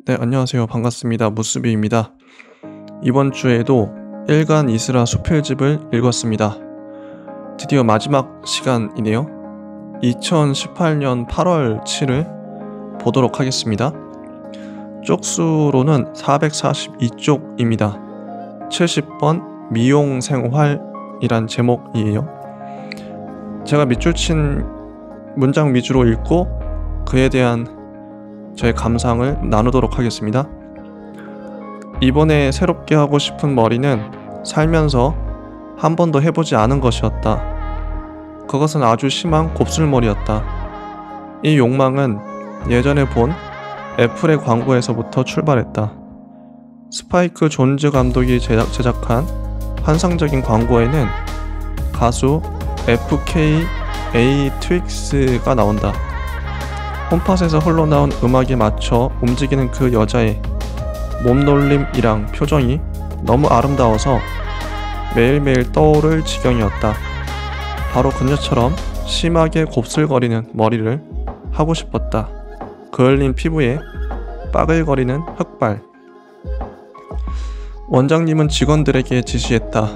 네, 안녕하세요. 반갑습니다. 무스비입니다. 이번 주에도 일간 이스라 수필집을 읽었습니다. 드디어 마지막 시간이네요. 2018년 8월 7일 보도록 하겠습니다. 쪽수로는 442쪽입니다. 70번 미용생활이란 제목이에요. 제가 밑줄 친 문장 위주로 읽고 그에 대한 저의 감상을 나누도록 하겠습니다. 이번에 새롭게 하고 싶은 머리는 살면서 한 번도 해보지 않은 것이었다. 그것은 아주 심한 곱슬머리였다. 이 욕망은 예전에 본 애플의 광고에서부터 출발했다. 스파이크 존즈 감독이 제작한 환상적인 광고에는 가수 FKA 트윅스가 나온다. 홈팟에서 흘러나온 음악에 맞춰 움직이는 그 여자의 몸놀림이랑 표정이 너무 아름다워서 매일매일 떠오를 지경이었다. 바로 그녀처럼 심하게 곱슬거리는 머리를 하고 싶었다. 그을린 피부에 빠글거리는 흑발. 원장님은 직원들에게 지시했다.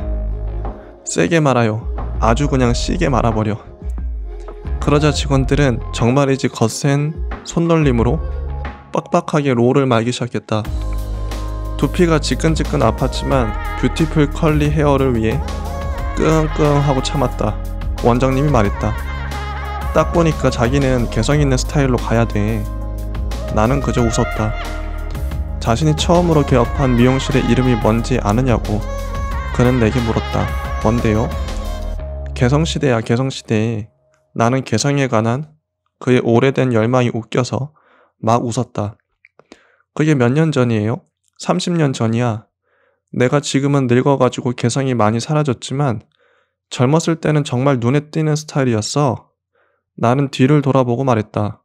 세게 말아요. 아주 그냥 시게 말아버려. 그러자 직원들은 정말이지 거센 손놀림으로 빡빡하게 롤을 말기 시작했다. 두피가 지끈지끈 아팠지만 뷰티풀 컬리 헤어를 위해 끙끙하고 참았다. 원장님이 말했다. 딱 보니까 자기는 개성있는 스타일로 가야 돼. 나는 그저 웃었다. 자신이 처음으로 개업한 미용실의 이름이 뭔지 아느냐고 그는 내게 물었다. 뭔데요? 개성시대야, 개성시대. 나는 개성에 관한 그의 오래된 열망이 웃겨서 막 웃었다. 그게 몇 년 전이에요? 30년 전이야. 내가 지금은 늙어가지고 개성이 많이 사라졌지만 젊었을 때는 정말 눈에 띄는 스타일이었어. 나는 뒤를 돌아보고 말했다.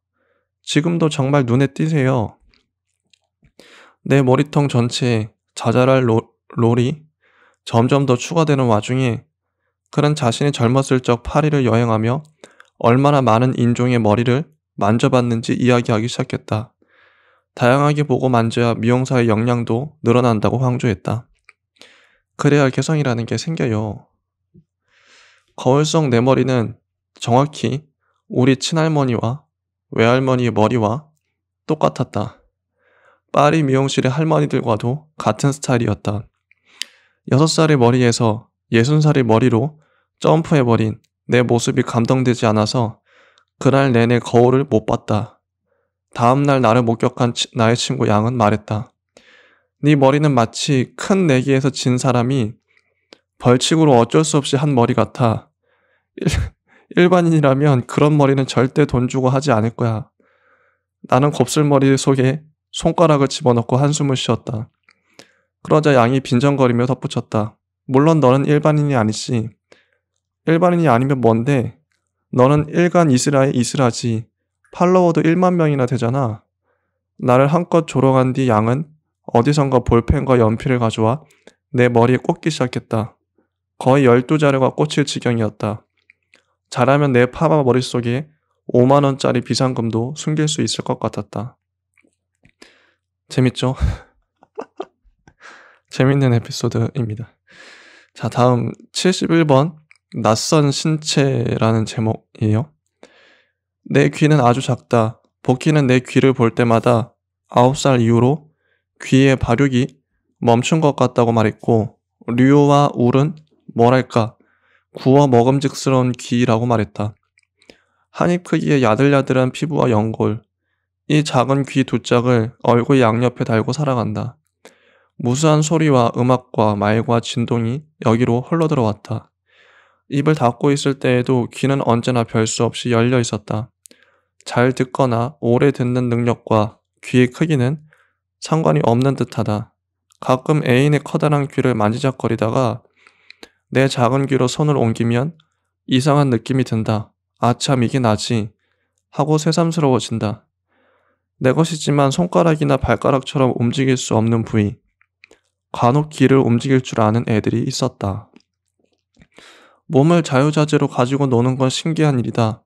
지금도 정말 눈에 띄세요. 내 머리통 전체에 자잘할 롤이 점점 더 추가되는 와중에 그는 자신이 젊었을 적 파리를 여행하며 얼마나 많은 인종의 머리를 만져봤는지 이야기하기 시작했다. 다양하게 보고 만져야 미용사의 역량도 늘어난다고 황조했다. 그래야 개성이라는 게 생겨요. 거울 속 내 머리는 정확히 우리 친할머니와 외할머니의 머리와 똑같았다. 파리 미용실의 할머니들과도 같은 스타일이었다. 6살의 머리에서 60살의 머리로 점프해버린 내 모습이 감동되지 않아서 그날 내내 거울을 못 봤다. 다음날 나를 목격한 나의 친구 양은 말했다. 네 머리는 마치 큰 내기에서 진 사람이 벌칙으로 어쩔 수 없이 한 머리 같아. 일반인이라면 그런 머리는 절대 돈 주고 하지 않을 거야. 나는 곱슬머리 속에 손가락을 집어넣고 한숨을 쉬었다. 그러자 양이 빈정거리며 덧붙였다. 물론 너는 일반인이 아니지. 일반인이 아니면 뭔데? 너는 일간 이스라의 이스라지. 팔로워도 1만 명이나 되잖아. 나를 한껏 조롱한 뒤 양은 어디선가 볼펜과 연필을 가져와 내 머리에 꽂기 시작했다. 거의 12자루가 꽂힐 지경이었다. 잘하면 내 파마 머릿속에 5만 원짜리 비상금도 숨길 수 있을 것 같았다. 재밌죠? 재밌는 에피소드입니다. 자, 다음 71번 낯선 신체라는 제목이에요. 내 귀는 아주 작다. 복희는 내 귀를 볼 때마다 9살 이후로 귀의 발육이 멈춘 것 같다고 말했고 류와 울은 뭐랄까 구워 먹음직스러운 귀라고 말했다. 한입 크기의 야들야들한 피부와 연골, 이 작은 귀 두 짝을 얼굴 양옆에 달고 살아간다. 무수한 소리와 음악과 말과 진동이 여기로 흘러들어왔다. 입을 닫고 있을 때에도 귀는 언제나 별 수 없이 열려 있었다. 잘 듣거나 오래 듣는 능력과 귀의 크기는 상관이 없는 듯하다. 가끔 애인의 커다란 귀를 만지작거리다가 내 작은 귀로 손을 옮기면 이상한 느낌이 든다. 아참 이게 나지 하고 새삼스러워진다. 내 것이지만 손가락이나 발가락처럼 움직일 수 없는 부위. 간혹 귀를 움직일 줄 아는 애들이 있었다. 몸을 자유자재로 가지고 노는 건 신기한 일이다.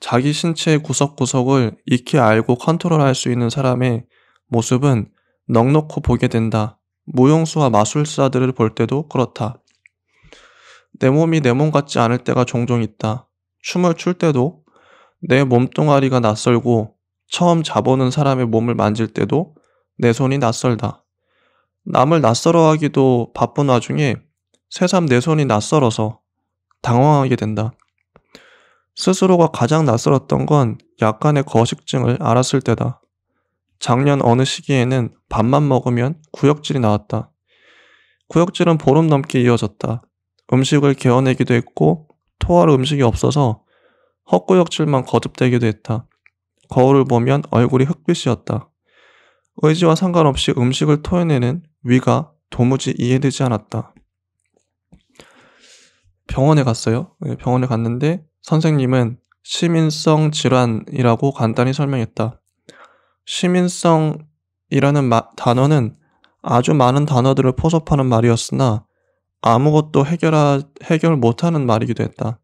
자기 신체의 구석구석을 익히 알고 컨트롤할 수 있는 사람의 모습은 넋놓고 보게 된다. 무용수와 마술사들을 볼 때도 그렇다. 내 몸이 내 몸 같지 않을 때가 종종 있다. 춤을 출 때도 내 몸뚱아리가 낯설고 처음 잡아오는 사람의 몸을 만질 때도 내 손이 낯설다. 남을 낯설어하기도 바쁜 와중에 새삼 내 손이 낯설어서 당황하게 된다. 스스로가 가장 낯설었던 건 약간의 거식증을 알았을 때다. 작년 어느 시기에는 밥만 먹으면 구역질이 나왔다. 구역질은 보름 넘게 이어졌다. 음식을 개어내기도 했고 토할 음식이 없어서 헛구역질만 거듭되기도 했다. 거울을 보면 얼굴이 흑빛이었다. 의지와 상관없이 음식을 토해내는 위가 도무지 이해되지 않았다. 병원에 갔어요. 병원에 갔는데 선생님은 시민성 질환이라고 간단히 설명했다. 시민성이라는 단어는 아주 많은 단어들을 포섭하는 말이었으나 아무것도 해결 못하는 말이기도 했다.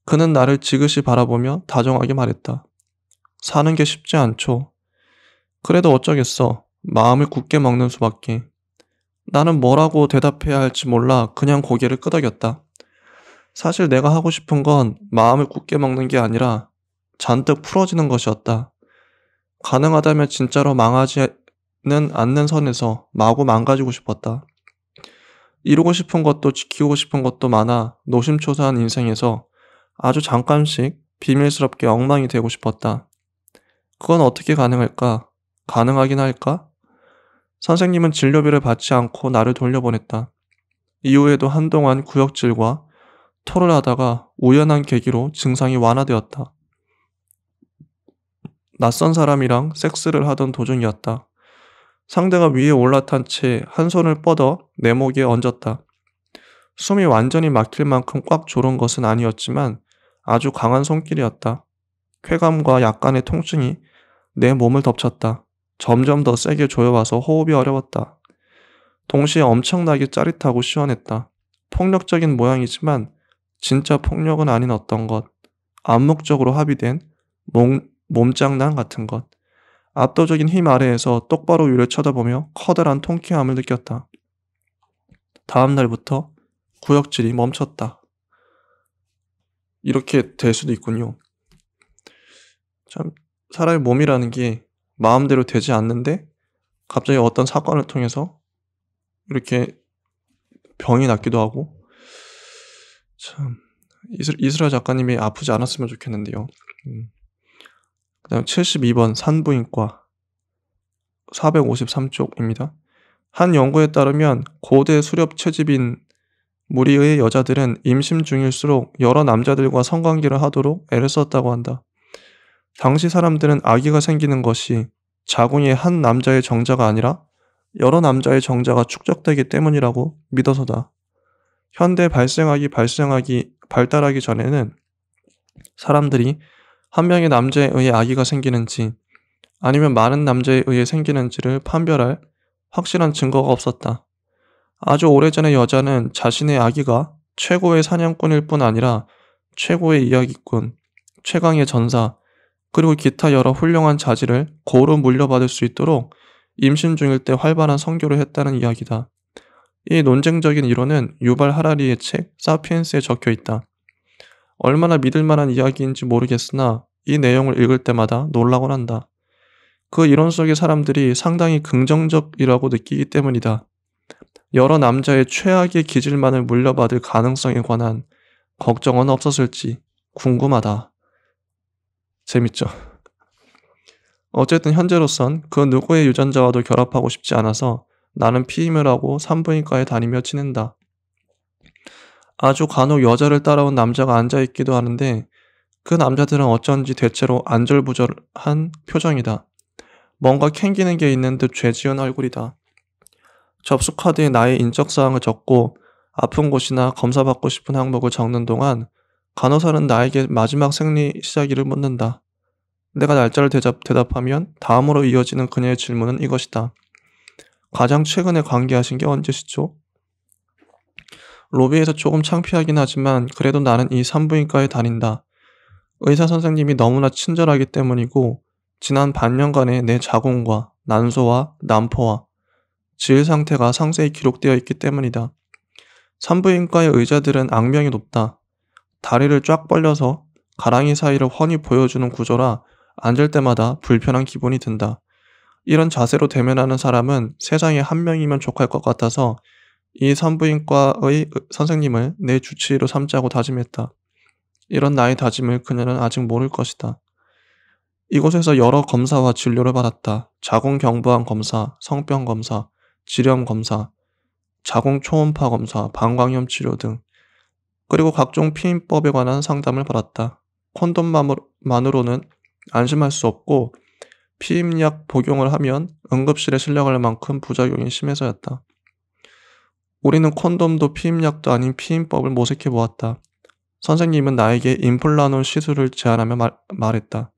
그는 나를 지그시 바라보며 다정하게 말했다. 사는 게 쉽지 않죠. 그래도 어쩌겠어. 마음을 굳게 먹는 수밖에. 나는 뭐라고 대답해야 할지 몰라 그냥 고개를 끄덕였다. 사실 내가 하고 싶은 건 마음을 굳게 먹는 게 아니라 잔뜩 풀어지는 것이었다. 가능하다면 진짜로 망하지는 않는 선에서 마구 망가지고 싶었다. 이루고 싶은 것도 지키고 싶은 것도 많아 노심초사한 인생에서 아주 잠깐씩 비밀스럽게 엉망이 되고 싶었다. 그건 어떻게 가능할까? 가능하긴 할까? 선생님은 진료비를 받지 않고 나를 돌려보냈다. 이후에도 한동안 구역질과 토를 하다가 우연한 계기로 증상이 완화되었다. 낯선 사람이랑 섹스를 하던 도중이었다. 상대가 위에 올라탄 채 한 손을 뻗어 내 목에 얹었다. 숨이 완전히 막힐 만큼 꽉 조른 것은 아니었지만 아주 강한 손길이었다. 쾌감과 약간의 통증이 내 몸을 덮쳤다. 점점 더 세게 조여와서 호흡이 어려웠다. 동시에 엄청나게 짜릿하고 시원했다. 폭력적인 모양이지만 진짜 폭력은 아닌 어떤 것. 암묵적으로 합의된 몸장난 같은 것. 압도적인 힘 아래에서 똑바로 위를 쳐다보며 커다란 통쾌함을 느꼈다. 다음 날부터 구역질이 멈췄다. 이렇게 될 수도 있군요. 참 사람의 몸이라는 게 마음대로 되지 않는데 갑자기 어떤 사건을 통해서 이렇게 병이 낫기도 하고 참 이스라 작가님이 아프지 않았으면 좋겠는데요. 그 다음 72번 산부인과 453쪽입니다. 한 연구에 따르면 고대 수렵 채집인 무리의 여자들은 임신 중일수록 여러 남자들과 성관계를 하도록 애를 썼다고 한다. 당시 사람들은 아기가 생기는 것이 자궁의 한 남자의 정자가 아니라 여러 남자의 정자가 축적되기 때문이라고 믿어서다. 현대 발달하기 전에는 사람들이 한 명의 남자에 의해 아기가 생기는지 아니면 많은 남자에 의해 생기는지를 판별할 확실한 증거가 없었다. 아주 오래전에 여자는 자신의 아기가 최고의 사냥꾼일 뿐 아니라 최고의 이야기꾼, 최강의 전사, 그리고 기타 여러 훌륭한 자질을 고루 물려받을 수 있도록 임신 중일 때 활발한 선교를 했다는 이야기다. 이 논쟁적인 이론은 유발 하라리의 책 사피엔스에 적혀 있다. 얼마나 믿을 만한 이야기인지 모르겠으나 이 내용을 읽을 때마다 놀라곤 한다. 그 이론 속의 사람들이 상당히 긍정적이라고 느끼기 때문이다. 여러 남자의 최악의 기질만을 물려받을 가능성에 관한 걱정은 없었을지 궁금하다. 재밌죠? 어쨌든 현재로선 그 누구의 유전자와도 결합하고 싶지 않아서 나는 피임을 하고 산부인과에 다니며 지낸다. 아주 간혹 여자를 따라온 남자가 앉아있기도 하는데 그 남자들은 어쩐지 대체로 안절부절한 표정이다. 뭔가 캥기는 게 있는 듯 죄지은 얼굴이다. 접수 카드에 나의 인적사항을 적고 아픈 곳이나 검사받고 싶은 항목을 적는 동안 간호사는 나에게 마지막 생리 시작일을 묻는다. 내가 날짜를 대답하면 다음으로 이어지는 그녀의 질문은 이것이다. 가장 최근에 관계하신 게 언제시죠? 로비에서 조금 창피하긴 하지만 그래도 나는 이 산부인과에 다닌다. 의사 선생님이 너무나 친절하기 때문이고 지난 반년간의 내 자궁과 난소와 난포와 질 상태가 상세히 기록되어 있기 때문이다. 산부인과의 의자들은 악명이 높다. 다리를 쫙 벌려서 가랑이 사이를 훤히 보여주는 구조라 앉을 때마다 불편한 기분이 든다. 이런 자세로 대면하는 사람은 세상에 한 명이면 족할 것 같아서 이 산부인과의 선생님을 내 주치의로 삼자고 다짐했다. 이런 나의 다짐을 그녀는 아직 모를 것이다. 이곳에서 여러 검사와 진료를 받았다. 자궁경부암 검사, 성병 검사, 질염 검사, 자궁 초음파 검사, 방광염 치료 등, 그리고 각종 피임법에 관한 상담을 받았다. 콘돔만으로는 안심할 수 없고 피임약 복용을 하면 응급실에 실려갈 만큼 부작용이 심해서였다. 우리는 콘돔도 피임약도 아닌 피임법을 모색해 보았다. 선생님은 나에게 임플라논 시술을 제안하며 말했다.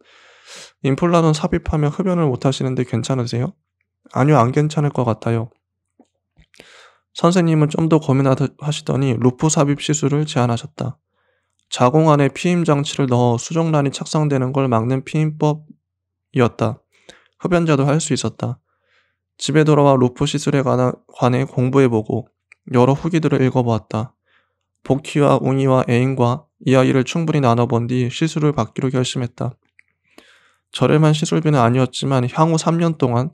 임플라논 삽입하면 흡연을 못하시는데 괜찮으세요? 아니요, 안 괜찮을 것 같아요. 선생님은 좀 더 고민하시더니 루프 삽입 시술을 제안하셨다. 자궁 안에 피임 장치를 넣어 수정란이 착상되는 걸 막는 피임법이었다. 흡연자도 할 수 있었다. 집에 돌아와 루프 시술에 관해 공부해보고 여러 후기들을 읽어보았다. 복희와 웅이와 애인과 이야기를 충분히 나눠본 뒤 시술을 받기로 결심했다. 저렴한 시술비는 아니었지만 향후 3년 동안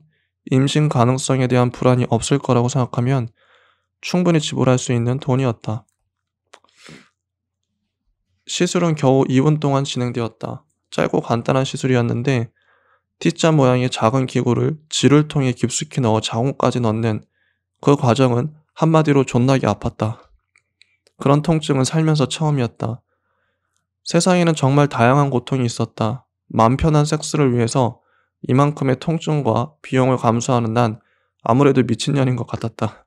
임신 가능성에 대한 불안이 없을 거라고 생각하면 충분히 지불할 수 있는 돈이었다. 시술은 겨우 2분 동안 진행되었다. 짧고 간단한 시술이었는데 T자 모양의 작은 기구를 질을 통해 깊숙이 넣어 자궁까지 넣는 그 과정은 한마디로 존나게 아팠다. 그런 통증은 살면서 처음이었다. 세상에는 정말 다양한 고통이 있었다. 맘 편한 섹스를 위해서 이만큼의 통증과 비용을 감수하는 난 아무래도 미친년인 것 같았다.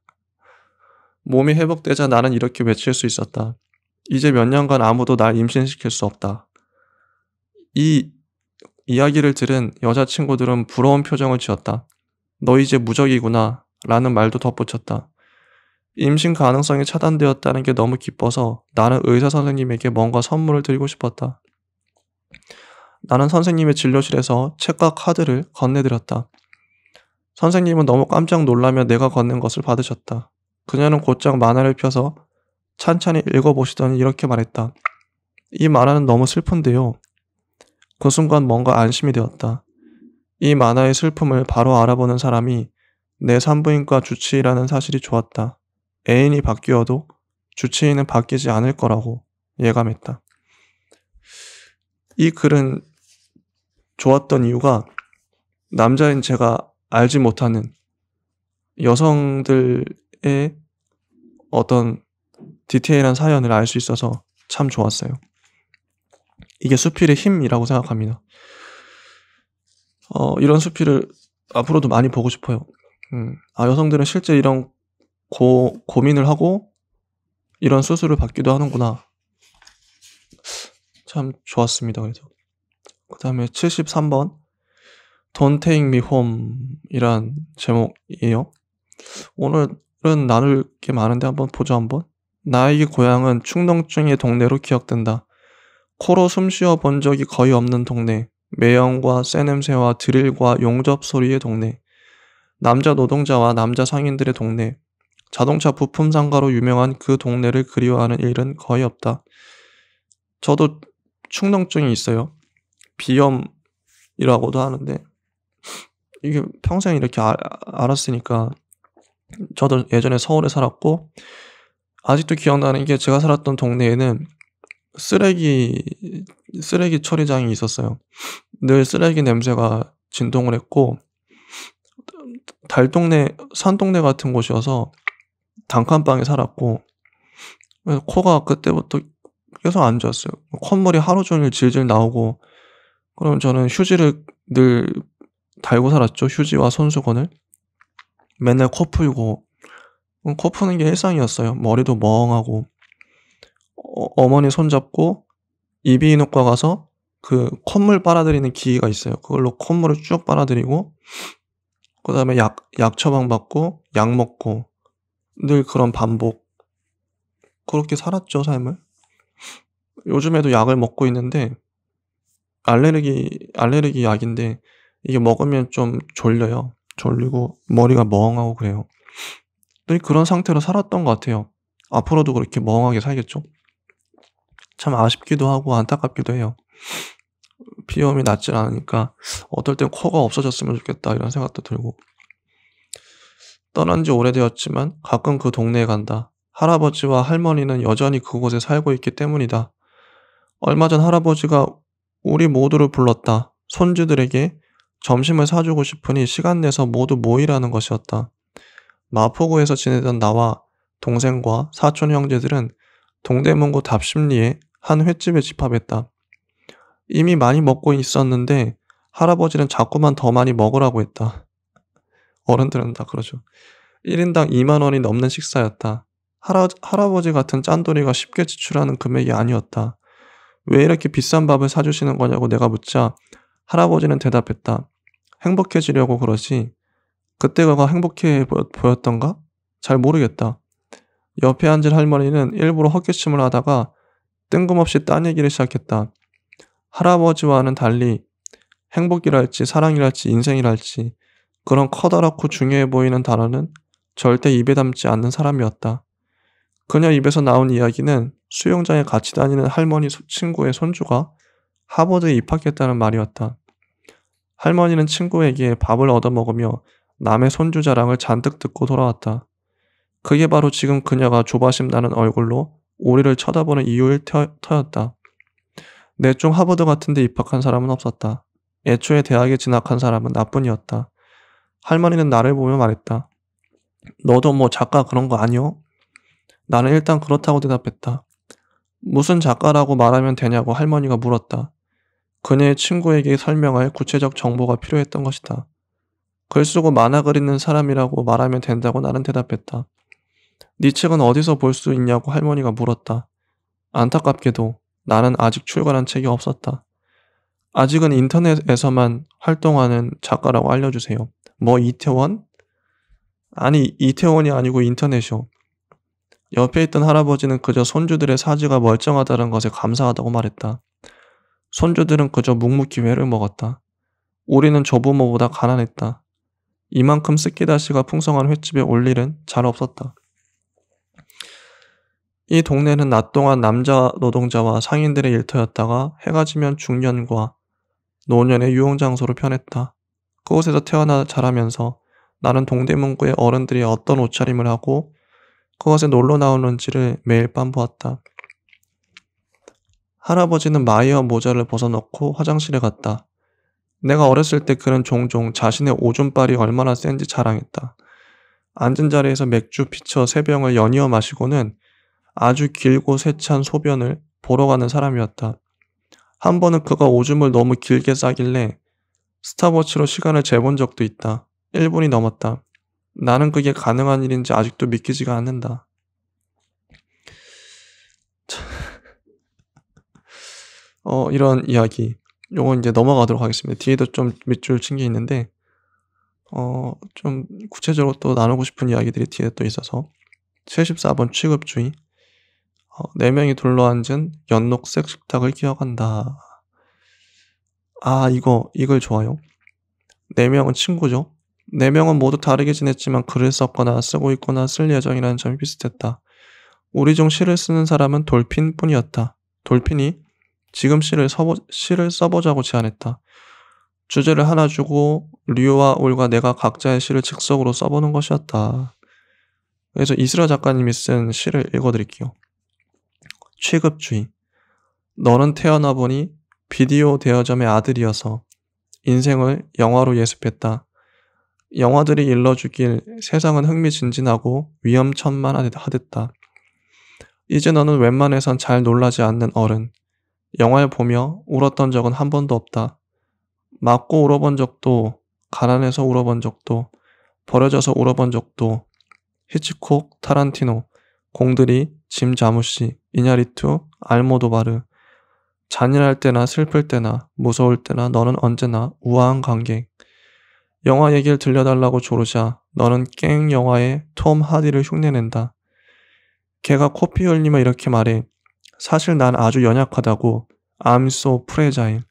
몸이 회복되자 나는 이렇게 외칠 수 있었다. 이제 몇 년간 아무도 날 임신시킬 수 없다. 이 이야기를 들은 여자친구들은 부러운 표정을 지었다. 너 이제 무적이구나 라는 말도 덧붙였다. 임신 가능성이 차단되었다는 게 너무 기뻐서 나는 의사 선생님에게 뭔가 선물을 드리고 싶었다. 나는 선생님의 진료실에서 책과 카드를 건네드렸다. 선생님은 너무 깜짝 놀라며 내가 건넨 것을 받으셨다. 그녀는 곧장 만화를 펴서 찬찬히 읽어보시더니 이렇게 말했다. 이 만화는 너무 슬픈데요. 그 순간 뭔가 안심이 되었다. 이 만화의 슬픔을 바로 알아보는 사람이 내 산부인과 주치의라는 사실이 좋았다. 애인이 바뀌어도 주치의는 바뀌지 않을 거라고 예감했다. 이 글은 좋았던 이유가 남자인 제가 알지 못하는 여성들의 어떤 디테일한 사연을 알 수 있어서 참 좋았어요. 이게 수필의 힘이라고 생각합니다. 이런 수필을 앞으로도 많이 보고 싶어요. 여성들은 실제 이런 고민을 하고 이런 수술을 받기도 하는구나. 참 좋았습니다. 그래서 그 다음에 73번 Don't Take Me Home 이란 제목이에요. 오늘은 나눌 게 많은데 한번 보죠. 한번. 나에게 고향은 충농증의 동네로 기억된다. 코로 숨 쉬어 본 적이 거의 없는 동네. 매연과 쇠냄새와 드릴과 용접 소리의 동네. 남자 노동자와 남자 상인들의 동네. 자동차 부품 상가로 유명한 그 동네를 그리워하는 일은 거의 없다. 저도 충농증이 있어요. 비염이라고도 하는데 이게 평생 이렇게 알았으니까 저도 예전에 서울에 살았고 아직도 기억나는 게 제가 살았던 동네에는 쓰레기 처리장이 있었어요. 늘 쓰레기 냄새가 진동을 했고 산동네 같은 곳이어서 단칸방에 살았고 그래서 코가 그때부터 계속 안 좋았어요. 콧물이 하루 종일 질질 나오고 그럼 저는 휴지를 늘 달고 살았죠. 휴지와 손수건을. 맨날 코 풀고 코 푸는 게 일상이었어요. 머리도 멍하고 어머니 손잡고 이비인후과 가서 그 콧물 빨아들이는 기계가 있어요. 그걸로 콧물을 쭉 빨아들이고 그 다음에 약 처방 받고 약 먹고 늘 그런 반복. 그렇게 살았죠, 삶을. 요즘에도 약을 먹고 있는데 알레르기 약인데 이게 먹으면 좀 졸려요. 졸리고 머리가 멍하고 그래요. 늘 그런 상태로 살았던 것 같아요. 앞으로도 그렇게 멍하게 살겠죠? 참 아쉽기도 하고 안타깝기도 해요. 비염이 낫질 않으니까 어떨 땐 코가 없어졌으면 좋겠다 이런 생각도 들고. 떠난 지 오래되었지만 가끔 그 동네에 간다. 할아버지와 할머니는 여전히 그곳에 살고 있기 때문이다. 얼마 전 할아버지가 우리 모두를 불렀다. 손주들에게 점심을 사주고 싶으니 시간 내서 모두 모이라는 것이었다. 마포구에서 지내던 나와 동생과 사촌 형제들은 동대문구 답심리에 한 횟집에 집합했다. 이미 많이 먹고 있었는데 할아버지는 자꾸만 더 많이 먹으라고 했다. 어른들은 다 그러죠. 1인당 2만 원이 넘는 식사였다. 할아버지 같은 짠돌이가 쉽게 지출하는 금액이 아니었다. 왜 이렇게 비싼 밥을 사주시는 거냐고 내가 묻자 할아버지는 대답했다. 행복해지려고 그러지. 그때 그가 행복해 보였던가? 잘 모르겠다. 옆에 앉은 할머니는 일부러 헛기침을 하다가 뜬금없이 딴 얘기를 시작했다. 할아버지와는 달리 행복이랄지 사랑이랄지 인생이랄지 그런 커다랗고 중요해 보이는 단어는 절대 입에 담지 않는 사람이었다. 그녀 입에서 나온 이야기는 수영장에 같이 다니는 할머니 친구의 손주가 하버드에 입학했다는 말이었다. 할머니는 친구에게 밥을 얻어먹으며 남의 손주 자랑을 잔뜩 듣고 돌아왔다. 그게 바로 지금 그녀가 조바심 나는 얼굴로 우리를 쳐다보는 이유일 터였다. 내 중 하버드 같은 데 입학한 사람은 없었다. 애초에 대학에 진학한 사람은 나뿐이었다. 할머니는 나를 보며 말했다. 너도 뭐 작가 그런 거 아니오? 나는 일단 그렇다고 대답했다. 무슨 작가라고 말하면 되냐고 할머니가 물었다. 그녀의 친구에게 설명할 구체적 정보가 필요했던 것이다. 글 쓰고 만화 그리는 사람이라고 말하면 된다고 나는 대답했다. 네 책은 어디서 볼 수 있냐고 할머니가 물었다. 안타깝게도 나는 아직 출간한 책이 없었다. 아직은 인터넷에서만 활동하는 작가라고 알려주세요. 뭐 이태원? 아니 이태원이 아니고 인터넷이요. 옆에 있던 할아버지는 그저 손주들의 사지가 멀쩡하다는 것에 감사하다고 말했다. 손주들은 그저 묵묵히 회를 먹었다. 우리는 조부모보다 가난했다. 이만큼 스키다시가 풍성한 횟집에 올 일은 잘 없었다. 이 동네는 낮 동안 남자 노동자와 상인들의 일터였다가 해가 지면 중년과 노년의 유흥장소로 변했다. 그곳에서 태어나 자라면서 나는 동대문구의 어른들이 어떤 옷차림을 하고 그것에 놀러 나오는지를 매일 밤 보았다. 할아버지는 마이어 모자를 벗어놓고 화장실에 갔다. 내가 어렸을 때 그는 종종 자신의 오줌빨이 얼마나 센지 자랑했다. 앉은 자리에서 맥주 피처 3병을 연이어 마시고는 아주 길고 세찬 소변을 보러 가는 사람이었다. 한 번은 그가 오줌을 너무 길게 싸길래 스탑워치로 시간을 재본 적도 있다. 1분이 넘었다. 나는 그게 가능한 일인지 아직도 믿기지가 않는다. 이런 이야기. 요건 이제 넘어가도록 하겠습니다. 뒤에도 좀 밑줄 친 게 있는데, 좀 구체적으로 또 나누고 싶은 이야기들이 뒤에 또 있어서. 74번 취급주의. 4명이 둘러앉은 연녹색 식탁을 기억한다. 아, 이걸 좋아요. 4명은 친구죠. 4명은 모두 다르게 지냈지만 글을 썼거나 쓰고 있거나 쓸 예정이라는 점이 비슷했다. 우리 중 시를 쓰는 사람은 돌핀뿐이었다. 돌핀이 지금 시를 써보자고 제안했다. 주제를 하나 주고 류와 올과 내가 각자의 시를 즉석으로 써보는 것이었다. 그래서 이슬아 작가님이 쓴 시를 읽어드릴게요. 취급주의. 너는 태어나 보니 비디오 대여점의 아들이어서 인생을 영화로 예습했다. 영화들이 일러주길 세상은 흥미진진하고 위험천만하댔다. 이제 너는 웬만해선 잘 놀라지 않는 어른. 영화를 보며 울었던 적은 한 번도 없다. 맞고 울어본 적도, 가난해서 울어본 적도, 버려져서 울어본 적도, 히치콕, 타란티노, 공들이, 짐 자무시, 이냐리투, 알모도바르. 잔인할 때나 슬플 때나 무서울 때나 너는 언제나 우아한 관객. 영화 얘기를 들려달라고 조르자 너는 깽 영화의 톰 하디를 흉내낸다. 걔가 코피 흘리며 이렇게 말해. 사실 난 아주 연약하다고. I'm so fragile.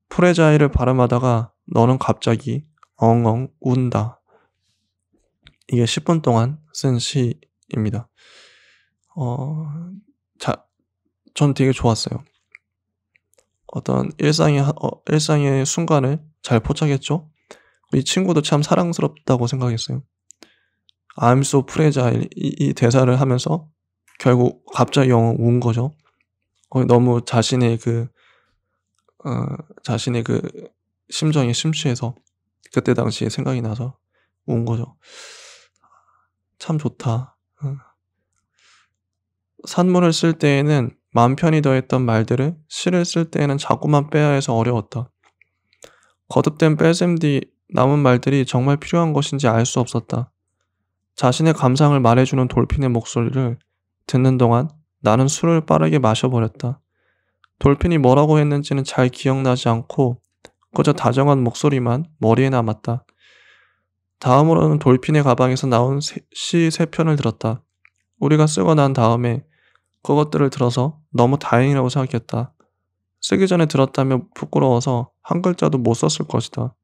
프레자일을 발음하다가 너는 갑자기 엉엉 운다. 이게 10분 동안 쓴 시입니다. 전 되게 좋았어요. 어떤 일상의 순간을 잘 포착했죠. 이 친구도 참 사랑스럽다고 생각했어요. I'm so fragile 이 대사를 하면서 결국 갑자기 엉엉 운 거죠. 너무 자신의 그 심정이 심취해서 그때 당시에 생각이 나서 운 거죠. 참 좋다. 산문을 쓸 때에는 마음 편히 더했던 말들을 시를 쓸 때에는 자꾸만 빼야 해서 어려웠다. 거듭된 뺄셈 뒤 남은 말들이 정말 필요한 것인지 알 수 없었다. 자신의 감상을 말해주는 돌핀의 목소리를 듣는 동안 나는 술을 빠르게 마셔버렸다. 돌핀이 뭐라고 했는지는 잘 기억나지 않고 그저 다정한 목소리만 머리에 남았다. 다음으로는 돌핀의 가방에서 나온 시 3편을 들었다. 우리가 쓰고 난 다음에 그것들을 들어서 너무 다행이라고 생각했다. 쓰기 전에 들었다면 부끄러워서 한 글자도 못 썼을 것이다.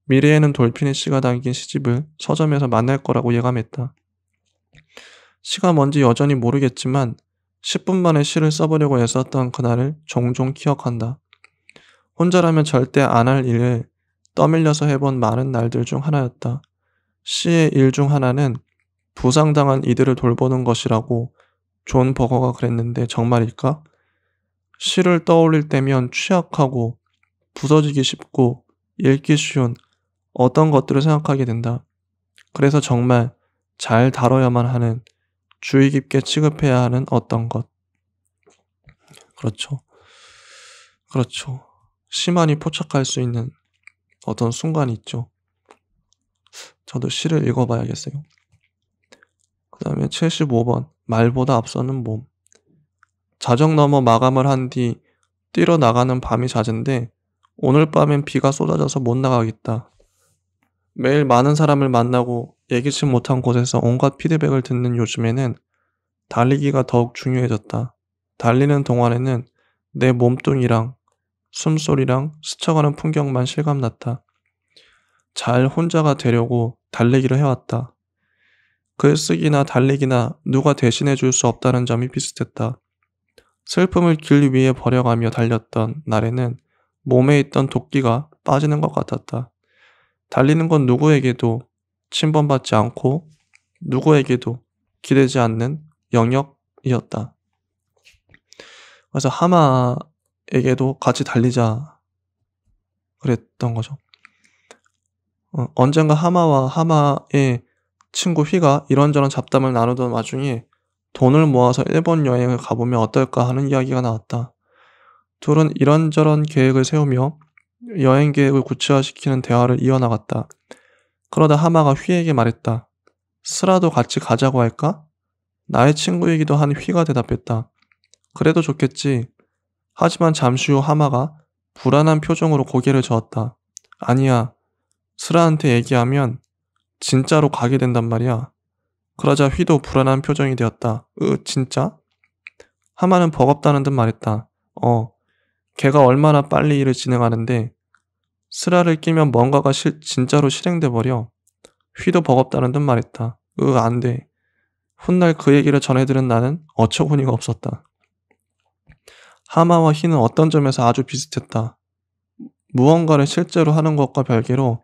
미래에는 돌핀의 시가 담긴 시집을 서점에서 만날 거라고 예감했다. 시가 뭔지 여전히 모르겠지만 10분 만에 시를 써보려고 애썼던 그날을 종종 기억한다. 혼자라면 절대 안 할 일을 떠밀려서 해본 많은 날들 중 하나였다. 시의 일 중 하나는 부상당한 이들을 돌보는 것이라고 존 버거가 그랬는데 정말일까? 시를 떠올릴 때면 취약하고 부서지기 쉽고 읽기 쉬운 어떤 것들을 생각하게 된다. 그래서 정말 잘 다뤄야만 하는, 주의 깊게 취급해야 하는 어떤 것. 그렇죠. 시만이 포착할 수 있는 어떤 순간이 있죠. 저도 시를 읽어봐야겠어요. 그 다음에 75번 말보다 앞서는 몸. 자정 넘어 마감을 한 뒤 뛰러 나가는 밤이 잦은데 오늘 밤엔 비가 쏟아져서 못 나가겠다. 매일 많은 사람을 만나고 예기치 못한 곳에서 온갖 피드백을 듣는 요즘에는 달리기가 더욱 중요해졌다. 달리는 동안에는 내 몸뚱이랑 숨소리랑 스쳐가는 풍경만 실감났다. 잘 혼자가 되려고 달리기를 해왔다. 글쓰기나 달리기나 누가 대신해 줄 수 없다는 점이 비슷했다. 슬픔을 길 위에 버려가며 달렸던 날에는 몸에 있던 도끼가 빠지는 것 같았다. 달리는 건 누구에게도 침범받지 않고 누구에게도 기대지 않는 영역이었다. 그래서 하마에게도 같이 달리자 그랬던 거죠. 언젠가 하마와 하마의 친구 휘가 이런저런 잡담을 나누던 와중에 돈을 모아서 일본 여행을 가보면 어떨까 하는 이야기가 나왔다. 둘은 이런저런 계획을 세우며 여행 계획을 구체화시키는 대화를 이어나갔다. 그러다 하마가 휘에게 말했다. 스라도 같이 가자고 할까? 나의 친구이기도 한 휘가 대답했다. 그래도 좋겠지. 하지만 잠시 후 하마가 불안한 표정으로 고개를 저었다. 아니야. 스라한테 얘기하면 진짜로 가게 된단 말이야. 그러자 휘도 불안한 표정이 되었다. 진짜? 하마는 버겁다는 듯 말했다. 걔가 얼마나 빨리 일을 진행하는데 스라를 끼면 뭔가가 진짜로 실행돼 버려. 휘도 버겁다는 듯 말했다. 안 돼. 훗날 그 얘기를 전해들은 나는 어처구니가 없었다. 하마와 휘는 어떤 점에서 아주 비슷했다. 무언가를 실제로 하는 것과 별개로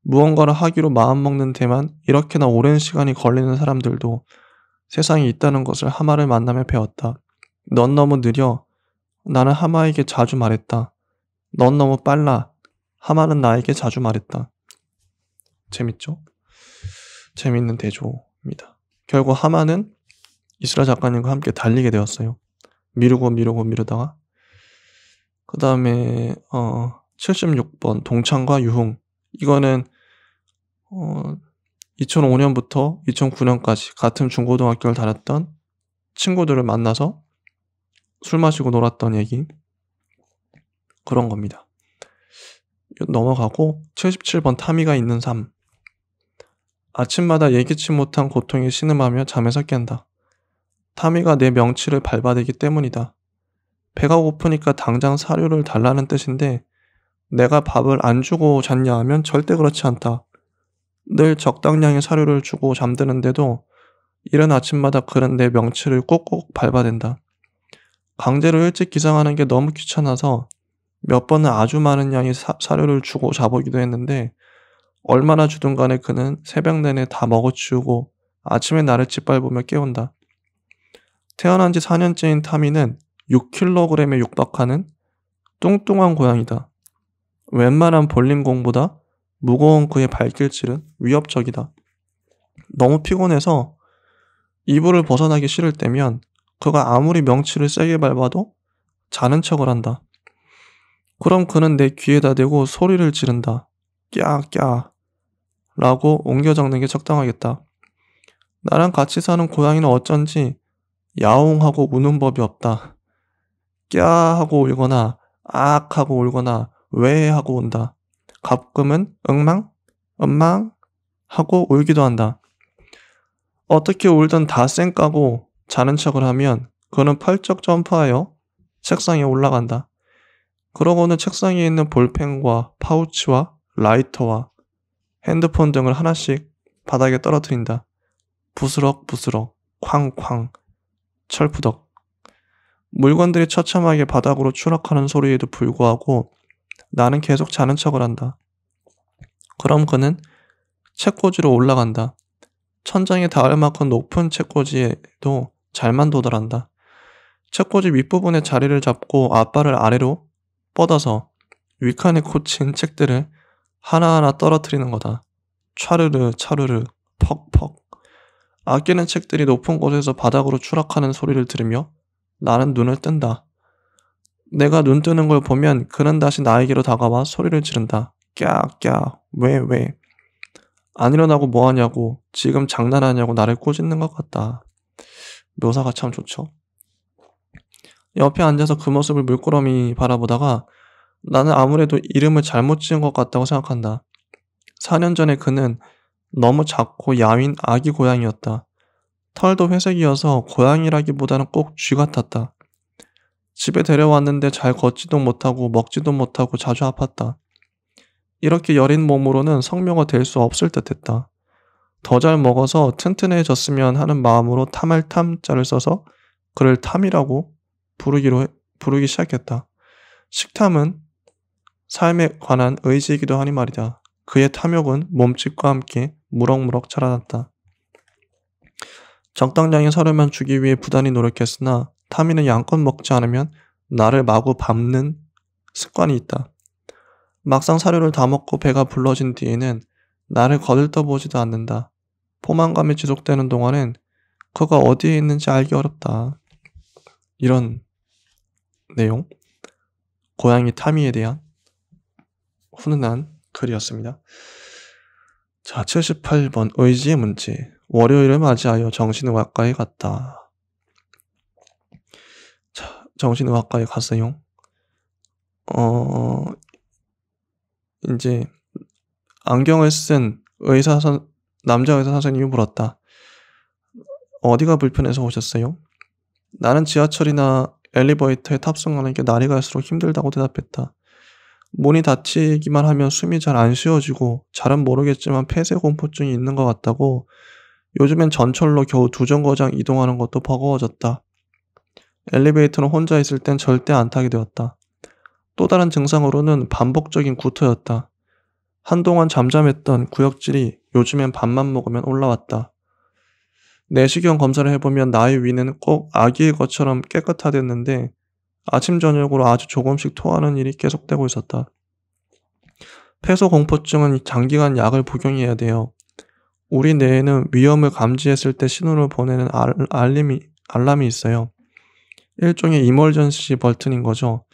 무언가를 하기로 마음먹는 데만 이렇게나 오랜 시간이 걸리는 사람들도 세상에 있다는 것을 하마를 만나며 배웠다. 넌 너무 느려. 나는 하마에게 자주 말했다. 넌 너무 빨라. 하마는 나에게 자주 말했다. 재밌죠? 재밌는 대조입니다. 결국 하마는 이스라 작가님과 함께 달리게 되었어요. 미루다가 그 다음에 76번 동창과 유흥. 이거는 2005년부터 2009년까지 같은 중고등학교를 다녔던 친구들을 만나서 술 마시고 놀았던 얘기, 그런 겁니다. 넘어가고 77번 타미가 있는 삶. 아침마다 예기치 못한 고통에 신음하며 잠에서 깬다. 타미가 내 명치를 밟아대기 때문이다. 배가 고프니까 당장 사료를 달라는 뜻인데 내가 밥을 안 주고 잤냐 하면 절대 그렇지 않다. 늘 적당량의 사료를 주고 잠드는데도 이른 아침마다 그는 내 명치를 꼭꼭 밟아댄다. 강제로 일찍 기상하는 게 너무 귀찮아서 몇 번은 아주 많은 양의 사료를 주고 자보기도 했는데 얼마나 주든 간에 그는 새벽 내내 다 먹어치우고 아침에 나를 짓밟으며 깨운다. 태어난 지 4년째인 타미는 6kg에 육박하는 뚱뚱한 고양이다. 웬만한 볼링공보다 무거운 그의 발길질은 위협적이다. 너무 피곤해서 이불을 벗어나기 싫을 때면 그가 아무리 명치를 세게 밟아도 자는 척을 한다. 그럼 그는 내 귀에다 대고 소리를 지른다. 꺄꺄 라고 옮겨 적는 게 적당하겠다. 나랑 같이 사는 고양이는 어쩐지 야옹하고 우는 법이 없다. 꺄 하고 울거나 악 하고 울거나 왜 하고 운다. 가끔은 응망? 엄망? 하고 울기도 한다. 어떻게 울든 다 쌩까고 자는 척을 하면 그는 펄쩍 점프하여 책상에 올라간다. 그러고는 책상에 있는 볼펜과 파우치와 라이터와 핸드폰 등을 하나씩 바닥에 떨어뜨린다. 부스럭부스럭, 쾅쾅, 철푸덕. 물건들이 처참하게 바닥으로 추락하는 소리에도 불구하고 나는 계속 자는 척을 한다. 그럼 그는 책꽂이로 올라간다. 천장에 닿을 만큼 높은 책꽂이에도 잘만 도달한다. 책꽂이 윗부분에 자리를 잡고 앞발을 아래로 뻗어서 윗칸에 꽂힌 책들을 하나하나 떨어뜨리는 거다. 차르르 차르르 퍽퍽. 아끼는 책들이 높은 곳에서 바닥으로 추락하는 소리를 들으며 나는 눈을 뜬다. 내가 눈 뜨는 걸 보면 그는 다시 나에게로 다가와 소리를 지른다. 꺄꺄 왜. 안 일어나고 뭐하냐고, 지금 장난하냐고 나를 꼬집는 것 같다. 묘사가 참 좋죠. 옆에 앉아서 그 모습을 물끄러미 바라보다가 나는 아무래도 이름을 잘못 지은 것 같다고 생각한다. 4년 전에 그는 너무 작고 야윈 아기 고양이였다. 털도 회색이어서 고양이라기보다는 꼭 쥐 같았다. 집에 데려왔는데 잘 걷지도 못하고 먹지도 못하고 자주 아팠다. 이렇게 여린 몸으로는 성묘가 될 수 없을 듯했다. 더 잘 먹어서 튼튼해졌으면 하는 마음으로 탐할 탐자를 써서 그를 탐이라고 부르기 시작했다. 식탐은 삶에 관한 의지이기도 하니 말이다. 그의 탐욕은 몸집과 함께 무럭무럭 자라났다. 적당량의 사료만 주기 위해 부단히 노력했으나 타미는 양껏 먹지 않으면 나를 마구 밟는 습관이 있다. 막상 사료를 다 먹고 배가 불러진 뒤에는 나를 거들떠보지도 않는다. 포만감이 지속되는 동안엔 그가 어디에 있는지 알기 어렵다. 이런 내용, 고양이 타미에 대한 훈훈한 글이었습니다. 자, 78번 의지의 문제. 월요일을 맞이하여 정신의학과에 갔다. 자, 정신의학과에 갔어요. 이제 안경을 쓴 남자 의사 선생님이 물었다. 어디가 불편해서 오셨어요? 나는 지하철이나 엘리베이터에 탑승하는 게 날이 갈수록 힘들다고 대답했다. 문이 닫히기만 하면 숨이 잘 안 쉬어지고 잘은 모르겠지만 폐쇄공포증이 있는 것 같다고. 요즘엔 전철로 겨우 2정거장 이동하는 것도 버거워졌다. 엘리베이터는 혼자 있을 땐 절대 안 타게 되었다. 또 다른 증상으로는 반복적인 구토였다. 한동안 잠잠했던 구역질이 요즘엔 밥만 먹으면 올라왔다. 내시경 검사를 해보면 나의 위는 꼭 아기의 것처럼 깨끗하댔는데 아침 저녁으로 아주 조금씩 토하는 일이 계속되고 있었다. 폐소공포증은 장기간 약을 복용해야 돼요. 우리 뇌에는 위험을 감지했을 때 신호를 보내는 알람이 있어요. 일종의 이멀전시 버튼인 거죠.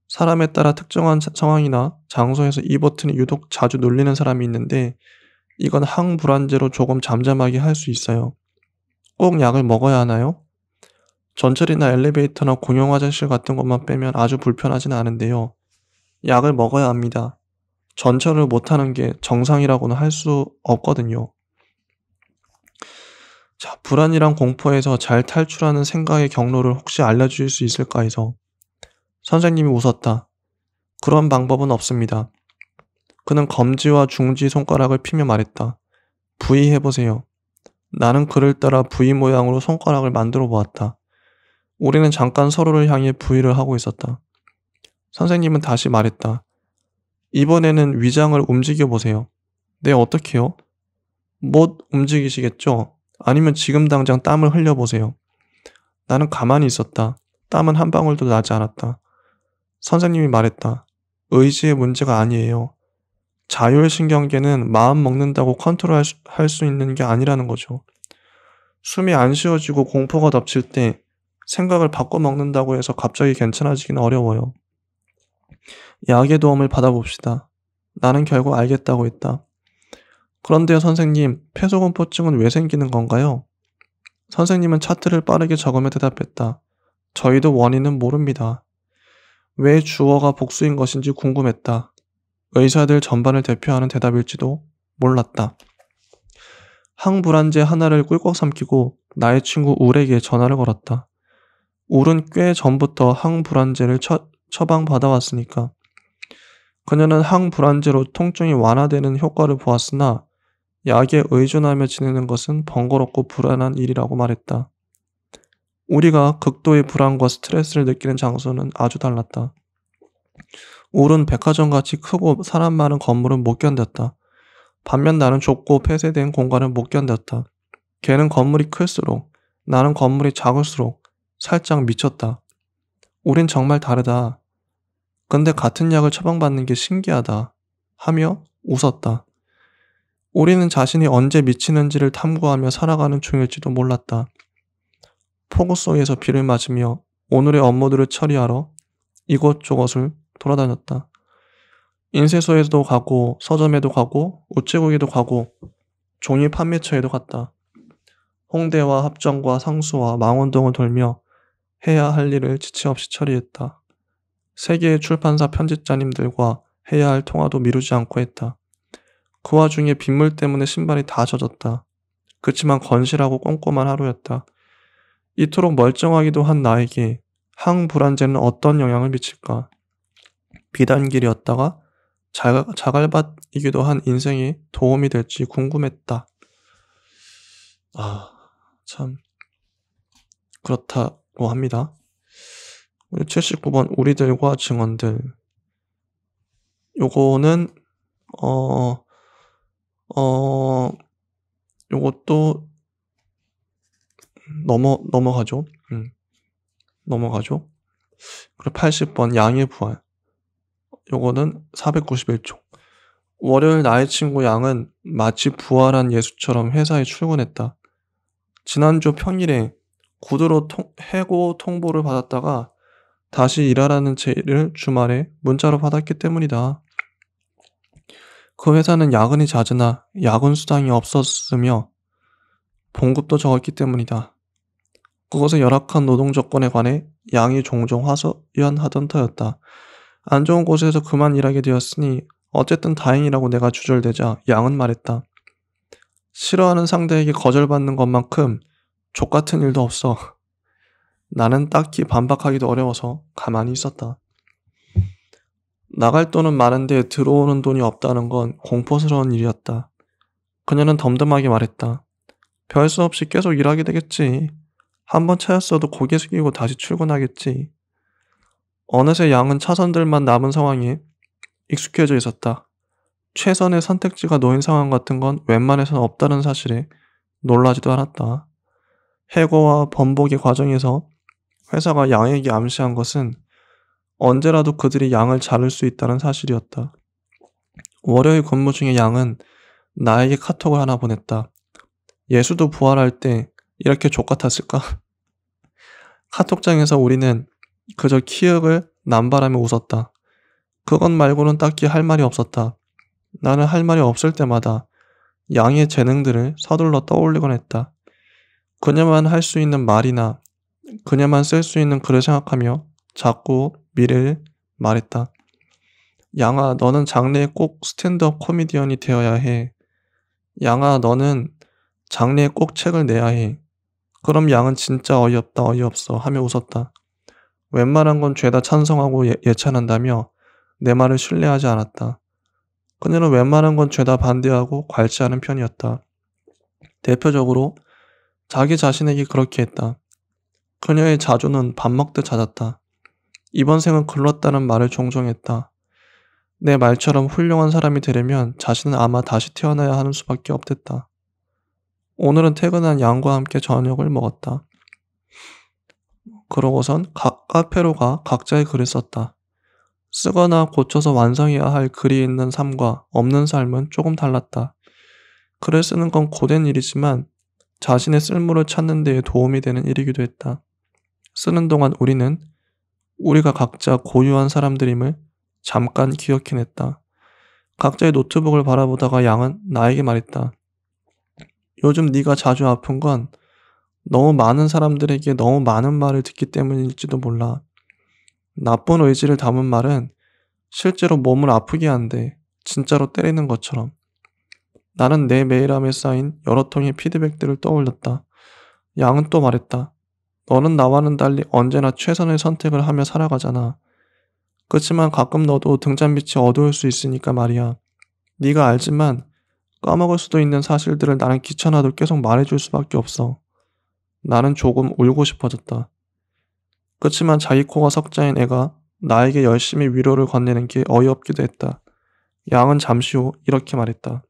사람에 따라 특정한 상황이나 장소에서 이 버튼이 유독 자주 눌리는 사람이 있는데 이건 항불안제로 조금 잠잠하게 할 수 있어요. 꼭 약을 먹어야 하나요? 전철이나 엘리베이터나 공용 화장실 같은 것만 빼면 아주 불편하지는 않은데요. 약을 먹어야 합니다. 전철을 못 타는 게 정상이라고는 할 수 없거든요. 자, 불안이랑 공포에서 잘 탈출하는 생각의 경로를 혹시 알려줄 수 있을까 해서. 선생님이 웃었다. 그런 방법은 없습니다. 그는 검지와 중지 손가락을 피며 말했다. V 해보세요. 나는 그를 따라 V 모양으로 손가락을 만들어 보았다. 우리는 잠깐 서로를 향해 V를 하고 있었다. 선생님은 다시 말했다. 이번에는 위장을 움직여 보세요. 네, 어떻게요? 못 움직이시겠죠? 아니면 지금 당장 땀을 흘려보세요. 나는 가만히 있었다. 땀은 한 방울도 나지 않았다. 선생님이 말했다. 의지의 문제가 아니에요. 자율신경계는 마음 먹는다고 컨트롤할 수 있는 게 아니라는 거죠. 숨이 안 쉬어지고 공포가 덮칠 때 생각을 바꿔 먹는다고 해서 갑자기 괜찮아지기는 어려워요. 약의 도움을 받아봅시다. 나는 결국 알겠다고 했다. 그런데요, 선생님, 폐소공포증은 왜 생기는 건가요? 선생님은 차트를 빠르게 적으며 대답했다. 저희도 원인은 모릅니다. 왜 주어가 복수인 것인지 궁금했다. 의사들 전반을 대표하는 대답일지도 몰랐다. 항불안제 하나를 꿀꺽 삼키고 나의 친구 울에게 전화를 걸었다. 울은 꽤 전부터 항불안제를 처방받아왔으니까. 그녀는 항불안제로 통증이 완화되는 효과를 보았으나 약에 의존하며 지내는 것은 번거롭고 불안한 일이라고 말했다. 우리가 극도의 불안과 스트레스를 느끼는 장소는 아주 달랐다. 울은 백화점같이 크고 사람 많은 건물은 못 견뎠다. 반면 나는 좁고 폐쇄된 공간을 못 견뎠다. 걔는 건물이 클수록, 나는 건물이 작을수록 살짝 미쳤다. 우린 정말 다르다. 근데 같은 약을 처방받는 게 신기하다. 하며 웃었다. 우리는 자신이 언제 미치는지를 탐구하며 살아가는 중일지도 몰랐다. 폭우 속에서 비를 맞으며 오늘의 업무들을 처리하러 이곳저곳을 돌아다녔다. 인쇄소에도 가고 서점에도 가고 우체국에도 가고 종이 판매처에도 갔다. 홍대와 합정과 상수와 망원동을 돌며 해야 할 일을 지체 없이 처리했다. 세계의 출판사 편집자님들과 해야 할 통화도 미루지 않고 했다. 그 와중에 빗물 때문에 신발이 다 젖었다. 그치만 건실하고 꼼꼼한 하루였다. 이토록 멀쩡하기도 한 나에게 항불안제는 어떤 영향을 미칠까? 비단길이었다가 자갈밭이기도 한 인생에 도움이 될지 궁금했다. 참 그렇다고 합니다. 79번 우리들과 증언들. 요거는 요것도 넘어가죠. 넘어가죠. 그리고 80번 양의 부활. 요거는 491쪽. 월요일 나의 친구 양은 마치 부활한 예수처럼 회사에 출근했다. 지난주 평일에 구두로 해고 통보를 받았다가 다시 일하라는 제의를 주말에 문자로 받았기 때문이다. 그 회사는 야근이 잦으나 야근 수당이 없었으며 봉급도 적었기 때문이다. 그것의 열악한 노동 조건에 관해 양이 종종 하소연하던 터였다. 안 좋은 곳에서 그만 일하게 되었으니 어쨌든 다행이라고 내가 주절대자 양은 말했다. 싫어하는 상대에게 거절받는 것만큼 족같은 일도 없어. 나는 딱히 반박하기도 어려워서 가만히 있었다. 나갈 돈은 많은데 들어오는 돈이 없다는 건 공포스러운 일이었다. 그녀는 덤덤하게 말했다. 별 수 없이 계속 일하게 되겠지. 한번 차였어도 고개 숙이고 다시 출근하겠지. 어느새 양은 차선들만 남은 상황에 익숙해져 있었다. 최선의 선택지가 놓인 상황 같은 건 웬만해서는 없다는 사실에 놀라지도 않았다. 해고와 번복의 과정에서 회사가 양에게 암시한 것은 언제라도 그들이 양을 자를 수 있다는 사실이었다. 월요일 근무 중에 양은 나에게 카톡을 하나 보냈다. 예수도 부활할 때 이렇게 족같았을까? 카톡장에서 우리는 그저 키읔을 남발하며 웃었다. 그것 말고는 딱히 할 말이 없었다. 나는 할 말이 없을 때마다 양의 재능들을 서둘러 떠올리곤 했다. 그녀만 할 수 있는 말이나 그녀만 쓸 수 있는 글을 생각하며 자꾸 미래를 말했다. 양아, 너는 장래에 꼭 스탠드업 코미디언이 되어야 해. 양아, 너는 장래에 꼭 책을 내야 해. 그럼 양은 진짜 어이없다 어이없어 하며 웃었다. 웬만한 건 죄다 찬성하고 예찬한다며 내 말을 신뢰하지 않았다. 그녀는 웬만한 건 죄다 반대하고 괄치하는 편이었다. 대표적으로 자기 자신에게 그렇게 했다. 그녀의 자조는 밥 먹듯 잦았다. 이번 생은 글렀다는 말을 종종 했다. 내 말처럼 훌륭한 사람이 되려면 자신은 아마 다시 태어나야 하는 수밖에 없댔다. 오늘은 퇴근한 양과 함께 저녁을 먹었다. 그러고선 카페로 가 각자의 글을 썼다. 쓰거나 고쳐서 완성해야 할 글이 있는 삶과 없는 삶은 조금 달랐다. 글을 쓰는 건 고된 일이지만 자신의 쓸모를 찾는 데에 도움이 되는 일이기도 했다. 쓰는 동안 우리는 우리가 각자 고유한 사람들임을 잠깐 기억해냈다. 각자의 노트북을 바라보다가 양은 나에게 말했다. 요즘 네가 자주 아픈 건 너무 많은 사람들에게 너무 많은 말을 듣기 때문일지도 몰라. 나쁜 의지를 담은 말은 실제로 몸을 아프게 한대. 진짜로 때리는 것처럼. 나는 내 메일함에 쌓인 여러 통의 피드백들을 떠올렸다. 양은 또 말했다. 너는 나와는 달리 언제나 최선의 선택을 하며 살아가잖아. 그렇지만 가끔 너도 등잔빛이 어두울 수 있으니까 말이야. 네가 알지만 까먹을 수도 있는 사실들을 나는 귀찮아도 계속 말해줄 수밖에 없어. 나는 조금 울고 싶어졌다. 그렇지만 자기 코가 석자인 애가 나에게 열심히 위로를 건네는 게 어이없기도 했다. 양은 잠시 후 이렇게 말했다.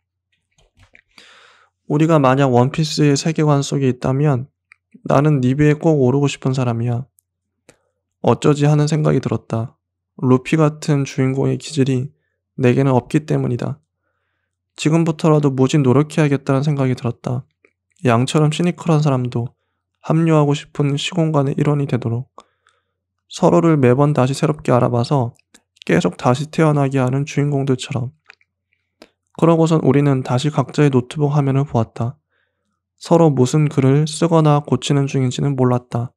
우리가 만약 원피스의 세계관 속에 있다면 나는 네 배에 꼭 오르고 싶은 사람이야. 어쩌지 하는 생각이 들었다. 루피 같은 주인공의 기질이 내게는 없기 때문이다. 지금부터라도 무지 노력해야겠다는 생각이 들었다. 양처럼 시니컬한 사람도 합류하고 싶은 시공간의 일원이 되도록 서로를 매번 다시 새롭게 알아봐서 계속 다시 태어나게 하는 주인공들처럼. 그러고선 우리는 다시 각자의 노트북 화면을 보았다. 서로 무슨 글을 쓰거나 고치는 중인지는 몰랐다.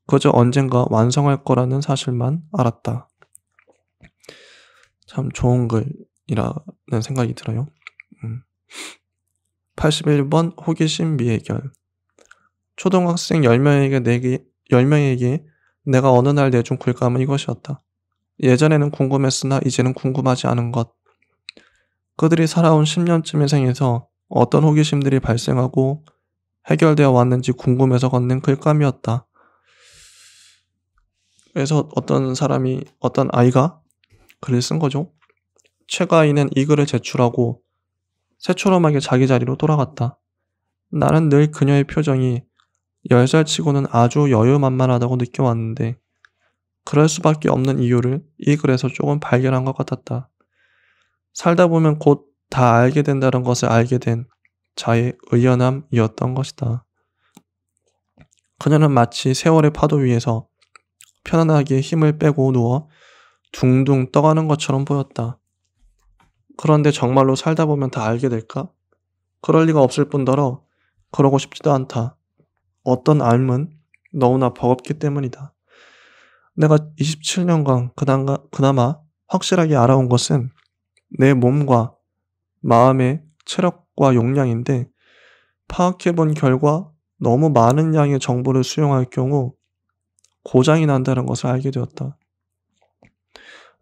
그저 언젠가 완성할 거라는 사실만 알았다. 참 좋은 글이라는 생각이 들어요. 81번 호기심 미해결. 초등학생 10명에게 내가 어느 날 내준 글감은 이것이었다. 예전에는 궁금했으나 이제는 궁금하지 않은 것. 그들이 살아온 10년쯤의 생에서 어떤 호기심들이 발생하고 해결되어 왔는지 궁금해서 건넨 글감이었다. 그래서 어떤 아이가 글을 쓴 거죠. 최가인은 이 글을 제출하고 새초롬하게 자기 자리로 돌아갔다. 나는 늘 그녀의 표정이 10살 치고는 아주 여유만만하다고 느껴왔는데 그럴 수밖에 없는 이유를 이 글에서 조금 발견한 것 같았다. 살다 보면 곧 다 알게 된다는 것을 알게 된 자의 의연함이었던 것이다. 그녀는 마치 세월의 파도 위에서 편안하게 힘을 빼고 누워 둥둥 떠가는 것처럼 보였다. 그런데 정말로 살다 보면 다 알게 될까? 그럴 리가 없을 뿐더러 그러고 싶지도 않다. 어떤 삶은 너무나 버겁기 때문이다. 내가 27년간 그나마 확실하게 알아온 것은 내 몸과 마음의 체력과 용량인데 파악해본 결과 너무 많은 양의 정보를 수용할 경우 고장이 난다는 것을 알게 되었다.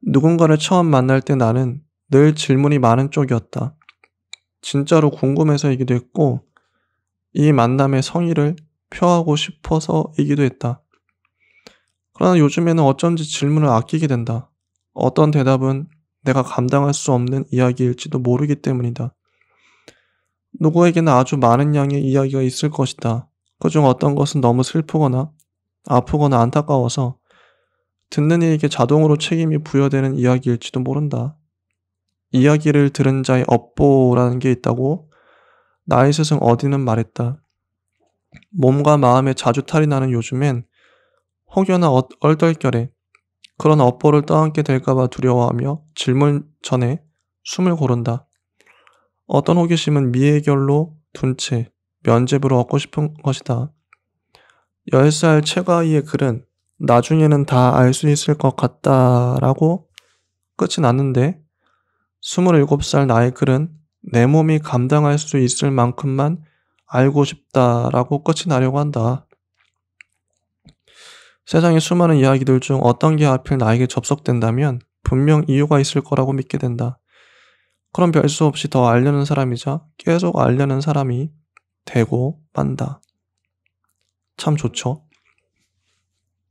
누군가를 처음 만날 때 나는 늘 질문이 많은 쪽이었다. 진짜로 궁금해서이기도 했고 이 만남의 성의를 표하고 싶어서이기도 했다. 그러나 요즘에는 어쩐지 질문을 아끼게 된다. 어떤 대답은 내가 감당할 수 없는 이야기일지도 모르기 때문이다. 누구에게나 아주 많은 양의 이야기가 있을 것이다. 그중 어떤 것은 너무 슬프거나 아프거나 안타까워서 듣는 이에게 자동으로 책임이 부여되는 이야기일지도 모른다. 이야기를 들은 자의 업보라는 게 있다고 나의 스승 어딘은 말했다. 몸과 마음에 자주 탈이 나는 요즘엔 혹여나 얼떨결에 그런 업보를 떠안게 될까봐 두려워하며 질문 전에 숨을 고른다. 어떤 호기심은 미해결로 둔 채 면죄부를 얻고 싶은 것이다. 10살 최가희의 글은 나중에는 다 알 수 있을 것 같다라고 끝이 났는데 27살 나의 글은 내 몸이 감당할 수 있을 만큼만 알고 싶다라고 끝이 나려고 한다. 세상의 수많은 이야기들 중 어떤 게 하필 나에게 접속된다면 분명 이유가 있을 거라고 믿게 된다. 그럼 별 수 없이 더 알려는 사람이자 계속 알려는 사람이 되고 만다. 참 좋죠?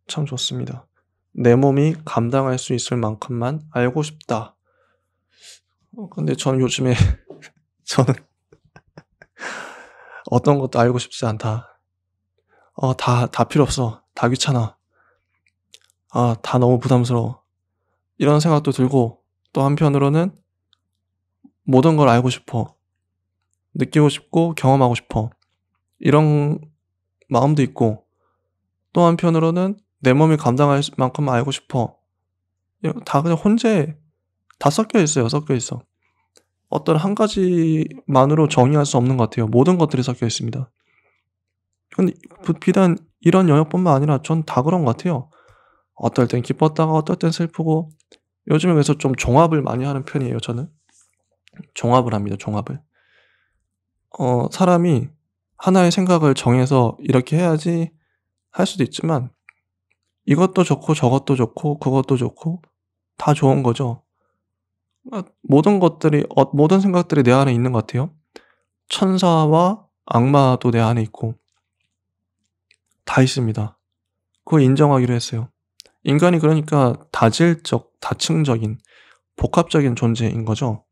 참 좋습니다. 내 몸이 감당할 수 있을 만큼만 알고 싶다. 근데 저는 요즘에 저는 어떤 것도 알고 싶지 않다. 다 필요 없어. 다 귀찮아. 다 너무 부담스러워. 이런 생각도 들고 또 한편으로는 모든 걸 알고 싶어. 느끼고 싶고 경험하고 싶어. 이런 마음도 있고 또 한편으로는 내 몸이 감당할 만큼 알고 싶어. 다 그냥 혼재 다 섞여 있어요. 섞여 있어. 어떤 한 가지만으로 정의할 수 없는 것 같아요. 모든 것들이 섞여 있습니다. 근데 비단 이런 영역뿐만 아니라 전 다 그런 것 같아요. 어떨 땐 기뻤다가 어떨 땐 슬프고 요즘에 그래서 좀 종합을 많이 하는 편이에요. 저는 종합을 합니다. 종합을. 사람이 하나의 생각을 정해서 이렇게 해야지 할 수도 있지만 이것도 좋고 저것도 좋고 그것도 좋고 다 좋은 거죠. 모든 생각들이 내 안에 있는 것 같아요. 천사와 악마도 내 안에 있고 다 있습니다. 그걸 인정하기로 했어요. 인간이 그러니까 다질적, 다층적인, 복합적인 존재인 거죠.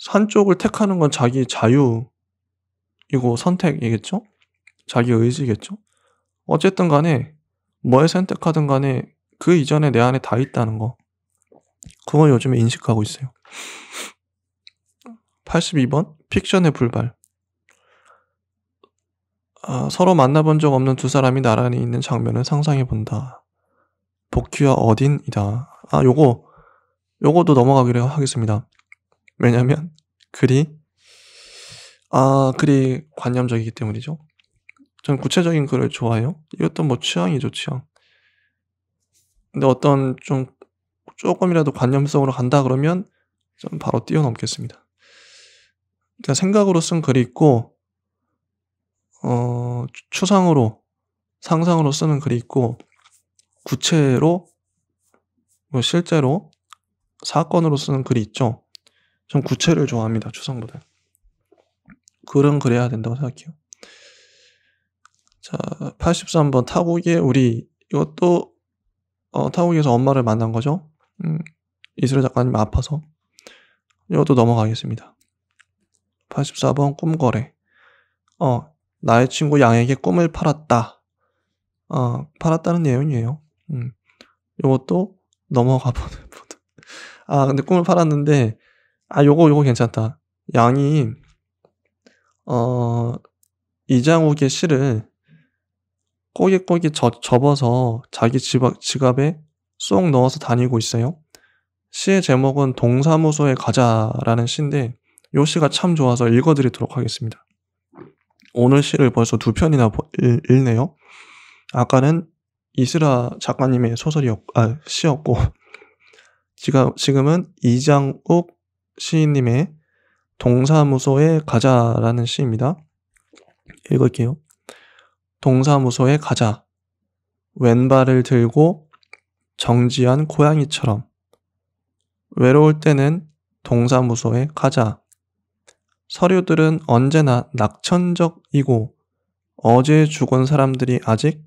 한쪽을 택하는 건 자기 자유이고 선택이겠죠? 자기 의지겠죠? 어쨌든 간에 뭘 선택하든 간에 그 이전에 내 안에 다 있다는 거. 그걸 요즘에 인식하고 있어요. 82번 픽션의 불발. 서로 만나본 적 없는 두 사람이 나란히 있는 장면을 상상해본다. 복귀와 어딘이다. 요거도 넘어가기로 하겠습니다. 왜냐면 글이 관념적이기 때문이죠. 전 구체적인 글을 좋아해요. 이것도 뭐 취향이죠, 취향. 근데 어떤 조금이라도 관념성으로 간다 그러면 좀 바로 뛰어넘겠습니다. 그러니까 생각으로 쓴 글이 있고 추상으로 상상으로 쓰는 글이 있고 구체로 실제로 사건으로 쓰는 글이 있죠. 전 구체를 좋아합니다. 추상보다. 글은 그래야 된다고 생각해요. 자, 83번 타국의 우리. 이것도 타국에서 엄마를 만난 거죠. 이슬 작가님 아파서. 이것도 넘어가겠습니다. 84번 꿈거래. 나의 친구 양에게 꿈을 팔았다. 팔았다는 내용이에요. 요것도 넘어가 보는. 근데 꿈을 팔았는데, 요거 괜찮다. 양이, 이장욱의 시를 꼬깃꼬깃 접어서 자기 지갑에 쏙 넣어서 다니고 있어요. 시의 제목은 동사무소에 가자라는 시인데, 요 시가 참 좋아서 읽어드리도록 하겠습니다. 오늘 시를 벌써 2편이나 읽네요. 아까는 이슬아 작가님의 시였고, 지금은 이장욱 시인님의 동사무소에 가자라는 시입니다. 읽을게요. 동사무소에 가자. 왼발을 들고 정지한 고양이처럼. 외로울 때는 동사무소에 가자. 서류들은 언제나 낙천적이고 어제 죽은 사람들이 아직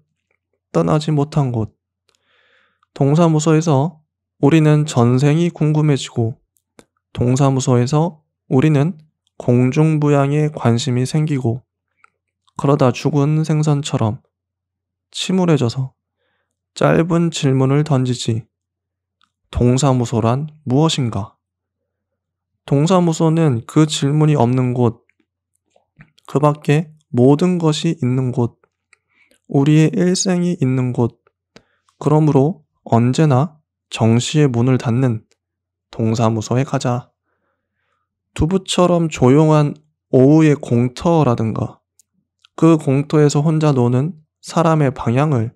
떠나지 못한 곳. 동사무소에서 우리는 전생이 궁금해지고 동사무소에서 우리는 공중부양에 관심이 생기고 그러다 죽은 생선처럼 침울해져서 짧은 질문을 던지지. 동사무소란 무엇인가? 동사무소는 그 질문이 없는 곳, 그 밖에 모든 것이 있는 곳, 우리의 일생이 있는 곳, 그러므로 언제나 정시의 문을 닫는 동사무소에 가자. 두부처럼 조용한 오후의 공터라든가 그 공터에서 혼자 노는 사람의 방향을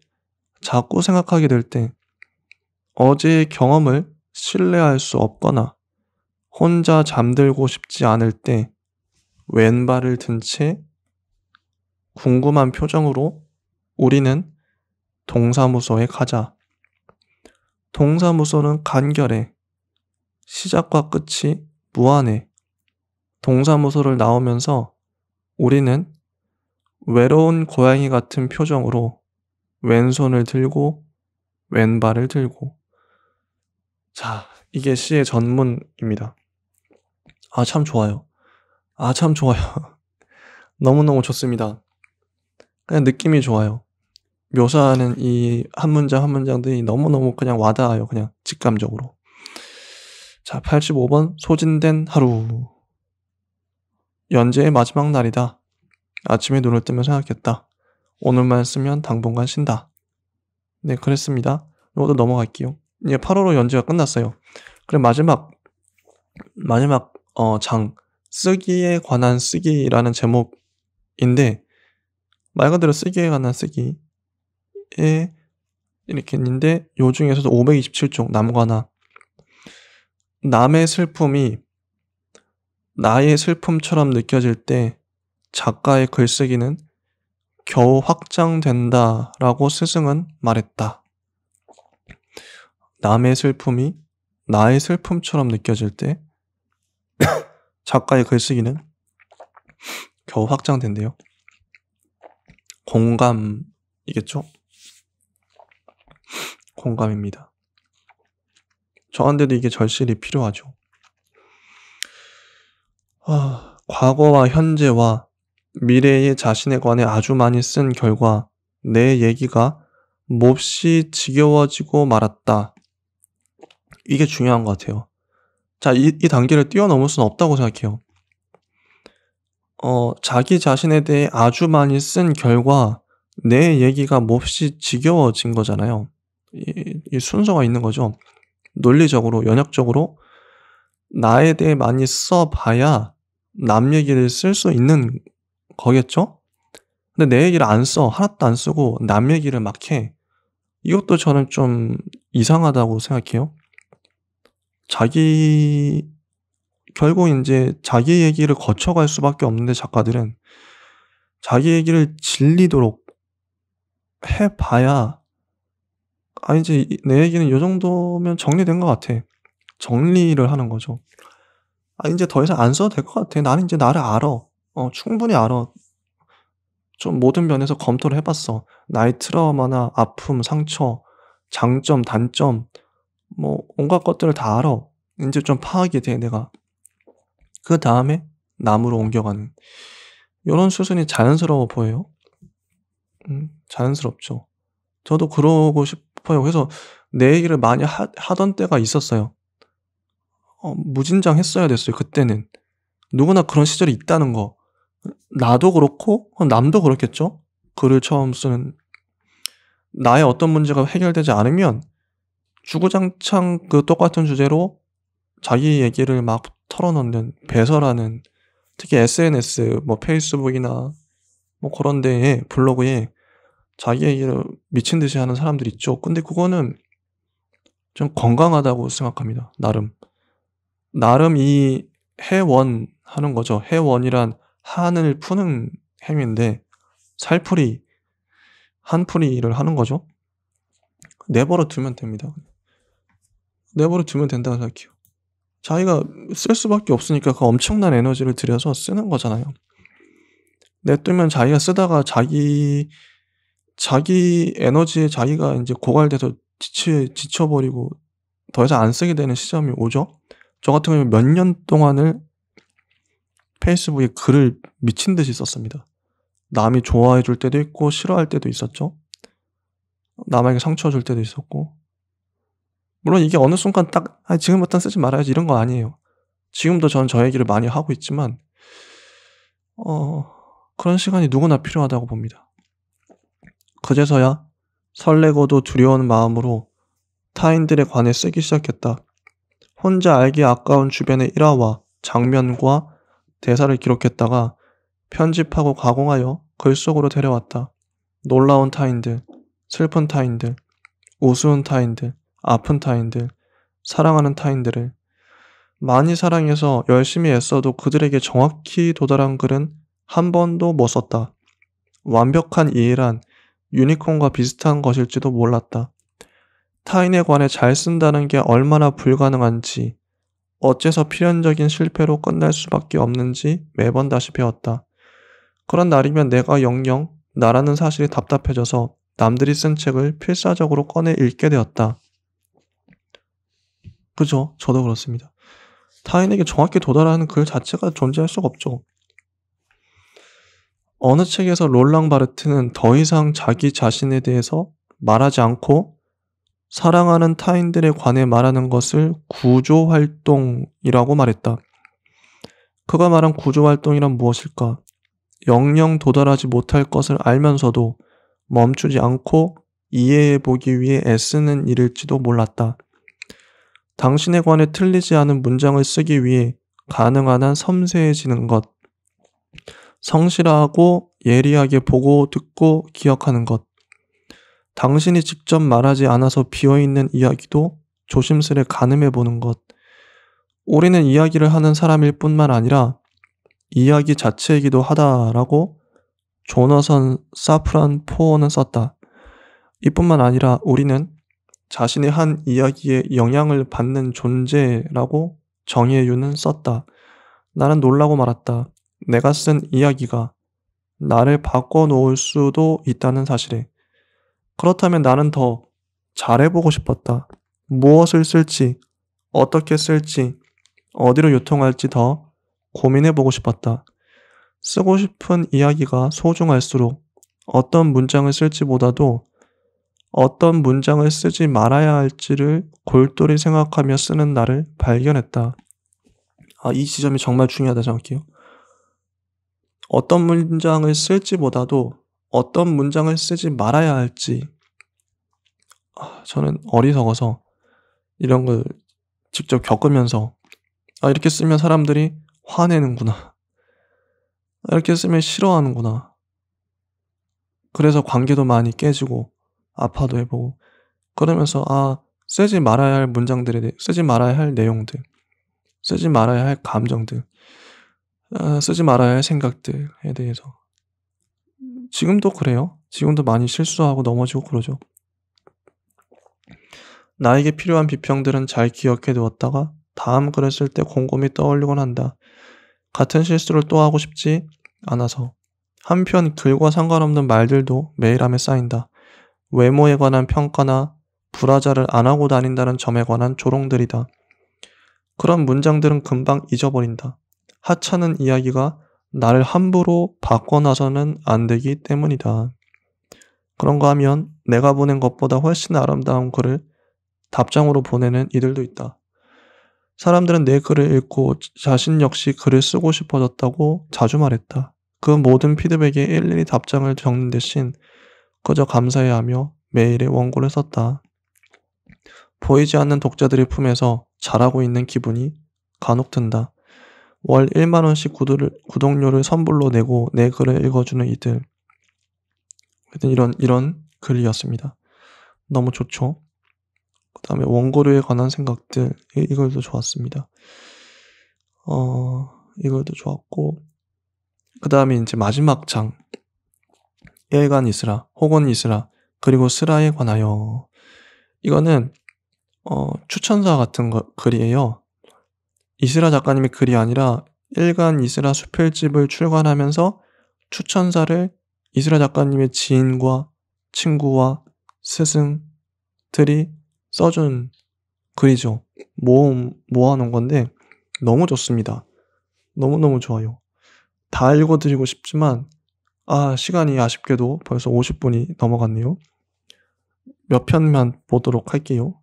자꾸 생각하게 될 때 어제의 경험을 신뢰할 수 없거나 혼자 잠들고 싶지 않을 때 왼발을 든 채 궁금한 표정으로 우리는 동사무소에 가자. 동사무소는 간결해. 시작과 끝이 무한해. 동사무소를 나오면서 우리는 외로운 고양이 같은 표정으로 왼손을 들고 왼발을 들고. 자, 이게 시의 전문입니다. 아, 참 좋아요. 아, 참 좋아요. 너무너무 좋습니다. 그냥 느낌이 좋아요. 묘사하는 이 한 문장 한 문장들이 너무너무 그냥 와닿아요. 그냥 직감적으로. 자, 85번 소진된 하루. 연재의 마지막 날이다. 아침에 눈을 뜨면 생각했다. 오늘만 쓰면 당분간 쉰다. 네, 그랬습니다. 이것도 넘어갈게요. 이제 8호로 연재가 끝났어요. 그럼 마지막 장 쓰기에 관한 쓰기라는 제목인데 말 그대로 쓰기에 관한 쓰기에 이렇게 있는데 요 중에서도 527쪽 남과 나. 남의 슬픔이 나의 슬픔처럼 느껴질 때 작가의 글쓰기는 겨우 확장된다라고 스승은 말했다. 남의 슬픔이 나의 슬픔처럼 느껴질 때 작가의 글쓰기는 겨우 확장된대요. 공감이겠죠? 공감입니다. 저한테도 이게 절실히 필요하죠. 과거와 현재와 미래의 자신에 관해 아주 많이 쓴 결과 내 얘기가 몹시 지겨워지고 말았다. 이게 중요한 것 같아요. 자, 이 단계를 뛰어넘을 수는 없다고 생각해요. 자기 자신에 대해 아주 많이 쓴 결과 내 얘기가 몹시 지겨워진 거잖아요. 이 순서가 있는 거죠. 논리적으로, 연역적으로 나에 대해 많이 써봐야 남 얘기를 쓸 수 있는 거겠죠? 근데 내 얘기를 안 써. 하나도 안 쓰고 남 얘기를 막 해. 이것도 저는 좀 이상하다고 생각해요. 결국 이제 자기 얘기를 거쳐갈 수밖에 없는데 작가들은 자기 얘기를 질리도록 해봐야 이제 내 얘기는 요 정도면 정리된 것 같아. 정리를 하는 거죠. 이제 더 이상 안 써도 될 것 같아. 나는 이제 나를 알아. 충분히 알아. 좀 모든 면에서 검토를 해봤어. 나의 트라우마나 아픔, 상처, 장점, 단점, 뭐 온갖 것들을 다 알아. 이제 좀 파악이 돼, 내가. 그 다음에 남으로 옮겨가는 이런 수순이 자연스러워 보여요. 자연스럽죠. 저도 그러고 싶어요. 그래서 내 얘기를 많이 하던 때가 있었어요. 무진장 했어야 됐어요. 그때는. 누구나 그런 시절이 있다는 거. 나도 그렇고 남도 그렇겠죠. 글을 처음 쓰는 나의 어떤 문제가 해결되지 않으면 주구장창 그 똑같은 주제로 자기 얘기를 막 털어놓는, 배설하는, 특히 SNS, 뭐 페이스북이나 뭐 그런 데에, 블로그에 자기 얘기를 미친 듯이 하는 사람들 있죠. 근데 그거는 좀 건강하다고 생각합니다. 나름 이 해원 하는 거죠. 해원이란 한을 푸는 행위인데 살풀이, 한풀이를 하는 거죠. 내버려 두면 됩니다. 내버려 두면 된다고 생각해요. 자기가 쓸 수밖에 없으니까 그 엄청난 에너지를 들여서 쓰는 거잖아요. 냅두면 자기가 쓰다가 자기 에너지에 자기가 이제 고갈돼서 지쳐버리고 더 이상 안 쓰게 되는 시점이 오죠. 저 같은 경우는 몇 년 동안을 페이스북에 글을 미친 듯이 썼습니다. 남이 좋아해 줄 때도 있고 싫어할 때도 있었죠. 남에게 상처 줄 때도 있었고. 물론 이게 어느 순간 딱 지금부터는 쓰지 말아야지 이런 거 아니에요. 지금도 저는 저 얘기를 많이 하고 있지만 그런 시간이 누구나 필요하다고 봅니다. 그제서야 설레고도 두려운 마음으로 타인들에 관해 쓰기 시작했다. 혼자 알기 아까운 주변의 일화와 장면과 대사를 기록했다가 편집하고 가공하여 글 속으로 데려왔다. 놀라운 타인들, 슬픈 타인들, 우스운 타인들, 아픈 타인들, 사랑하는 타인들을 많이 사랑해서 열심히 애써도 그들에게 정확히 도달한 글은 한 번도 못 썼다. 완벽한 이해란 유니콘과 비슷한 것일지도 몰랐다. 타인에 관해 잘 쓴다는 게 얼마나 불가능한지, 어째서 필연적인 실패로 끝날 수밖에 없는지 매번 다시 배웠다. 그런 날이면 내가 영영 나라는 사실이 답답해져서 남들이 쓴 책을 필사적으로 꺼내 읽게 되었다. 그죠? 저도 그렇습니다. 타인에게 정확히 도달하는 글 자체가 존재할 수가 없죠. 어느 책에서 롤랑 바르트는 더 이상 자기 자신에 대해서 말하지 않고 사랑하는 타인들에 관해 말하는 것을 구조활동이라고 말했다. 그가 말한 구조활동이란 무엇일까? 영영 도달하지 못할 것을 알면서도 멈추지 않고 이해해보기 위해 애쓰는 일일지도 몰랐다. 당신에 관해 틀리지 않은 문장을 쓰기 위해 가능한 한 섬세해지는 것, 성실하고 예리하게 보고 듣고 기억하는 것, 당신이 직접 말하지 않아서 비어있는 이야기도 조심스레 가늠해보는 것. 우리는 이야기를 하는 사람일 뿐만 아니라 이야기 자체이기도 하다라고 조너선 사프란 포어는 썼다. 이뿐만 아니라 우리는 자신의 한 이야기에 영향을 받는 존재라고 정혜윤은 썼다. 나는 놀라고 말았다. 내가 쓴 이야기가 나를 바꿔놓을 수도 있다는 사실에. 그렇다면 나는 더 잘해보고 싶었다. 무엇을 쓸지, 어떻게 쓸지, 어디로 유통할지 더 고민해보고 싶었다. 쓰고 싶은 이야기가 소중할수록 어떤 문장을 쓸지보다도 어떤 문장을 쓰지 말아야 할지를 골똘히 생각하며 쓰는 나를 발견했다. 이 지점이 정말 중요하다 생각해요. 어떤 문장을 쓸지보다도 어떤 문장을 쓰지 말아야 할지. 저는 어리석어서 이런 걸 직접 겪으면서 이렇게 쓰면 사람들이 화내는구나. 이렇게 쓰면 싫어하는구나. 그래서 관계도 많이 깨지고 아파도 해보고 그러면서 쓰지 말아야 할 문장들에 대해, 쓰지 말아야 할 내용들, 쓰지 말아야 할 감정들, 쓰지 말아야 할 생각들에 대해서 지금도 그래요. 지금도 많이 실수하고 넘어지고 그러죠. 나에게 필요한 비평들은 잘 기억해 두었다가 다음 글을 쓸 때 곰곰이 떠올리곤 한다. 같은 실수를 또 하고 싶지 않아서. 한편 글과 상관없는 말들도 메일함에 쌓인다. 외모에 관한 평가나 브라자를 안 하고 다닌다는 점에 관한 조롱들이다. 그런 문장들은 금방 잊어버린다. 하찮은 이야기가 나를 함부로 바꿔놔서는 안 되기 때문이다. 그런가 하면 내가 보낸 것보다 훨씬 아름다운 글을 답장으로 보내는 이들도 있다. 사람들은 내 글을 읽고 자신 역시 글을 쓰고 싶어졌다고 자주 말했다. 그 모든 피드백에 일일이 답장을 적는 대신 그저 감사해하며 메일에 원고를 썼다. 보이지 않는 독자들의 품에서 자라고 있는 기분이 간혹 든다. 월 1만원씩 구독료를 선불로 내고 내 글을 읽어주는 이들. 이런 글이었습니다. 너무 좋죠? 그 다음에 원고료에 관한 생각들, 이 글도 좋았습니다. 이 글도 좋았고, 그 다음에 이제 마지막 장. 일간 이스라, 혹은 이스라, 그리고 스라에 관하여. 이거는, 추천사 같은 글이에요. 이스라 작가님의 글이 아니라 일간 이스라 수필집을 출간하면서 추천사를 이스라 작가님의 지인과 친구와 스승들이 써준 글이죠. 모아놓은 건데 너무 좋습니다. 너무너무 좋아요. 다 읽어드리고 싶지만 시간이 아쉽게도 벌써 50분이 넘어갔네요. 몇 편만 보도록 할게요.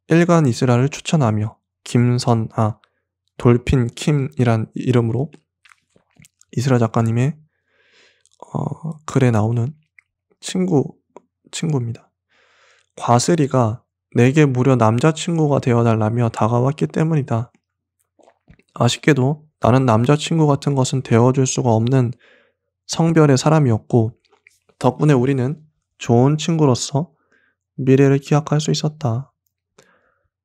일간 이스라를 추천하며 김선아, 돌핀 킴이란 이름으로 이스라 작가님의 글에 나오는 친구입니다. 과슬이가 내게 무려 남자친구가 되어달라며 다가왔기 때문이다. 아쉽게도 나는 남자친구 같은 것은 되어줄 수가 없는 성별의 사람이었고 덕분에 우리는 좋은 친구로서 미래를 기약할 수 있었다.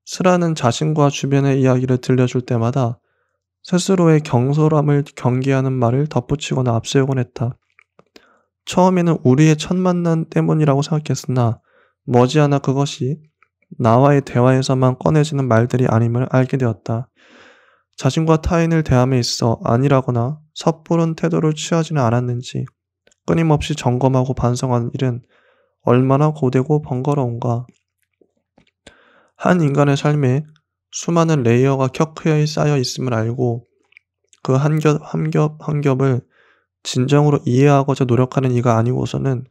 스라는 자신과 주변의 이야기를 들려줄 때마다 스스로의 경솔함을 경계하는 말을 덧붙이거나 앞세우곤 했다. 처음에는 우리의 첫 만남 때문이라고 생각했으나 머지않아 그것이 나와의 대화에서만 꺼내지는 말들이 아님을 알게 되었다. 자신과 타인을 대함에 있어 안일하거나 섣부른 태도를 취하지는 않았는지 끊임없이 점검하고 반성하는 일은 얼마나 고되고 번거로운가. 한 인간의 삶에 수많은 레이어가 켜크에 쌓여 있음을 알고 그 한 겹을 진정으로 이해하고자 노력하는 이가 아니고서는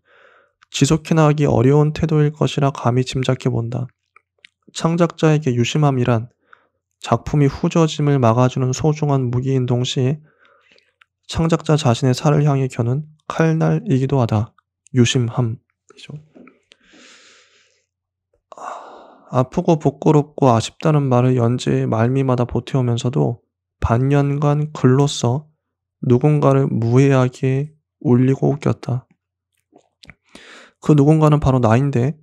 지속해나 하기 어려운 태도일 것이라 감히 짐작해 본다. 창작자에게 유심함이란 작품이 후져짐을 막아주는 소중한 무기인 동시에 창작자 자신의 살을 향해 겨눈 칼날이기도 하다. 유심함이죠. 아프고 부끄럽고 아쉽다는 말을 연재의 말미마다 보태오면서도 반년간 글로써 누군가를 무해하게 울리고 웃겼다. 그 누군가는 바로 나인데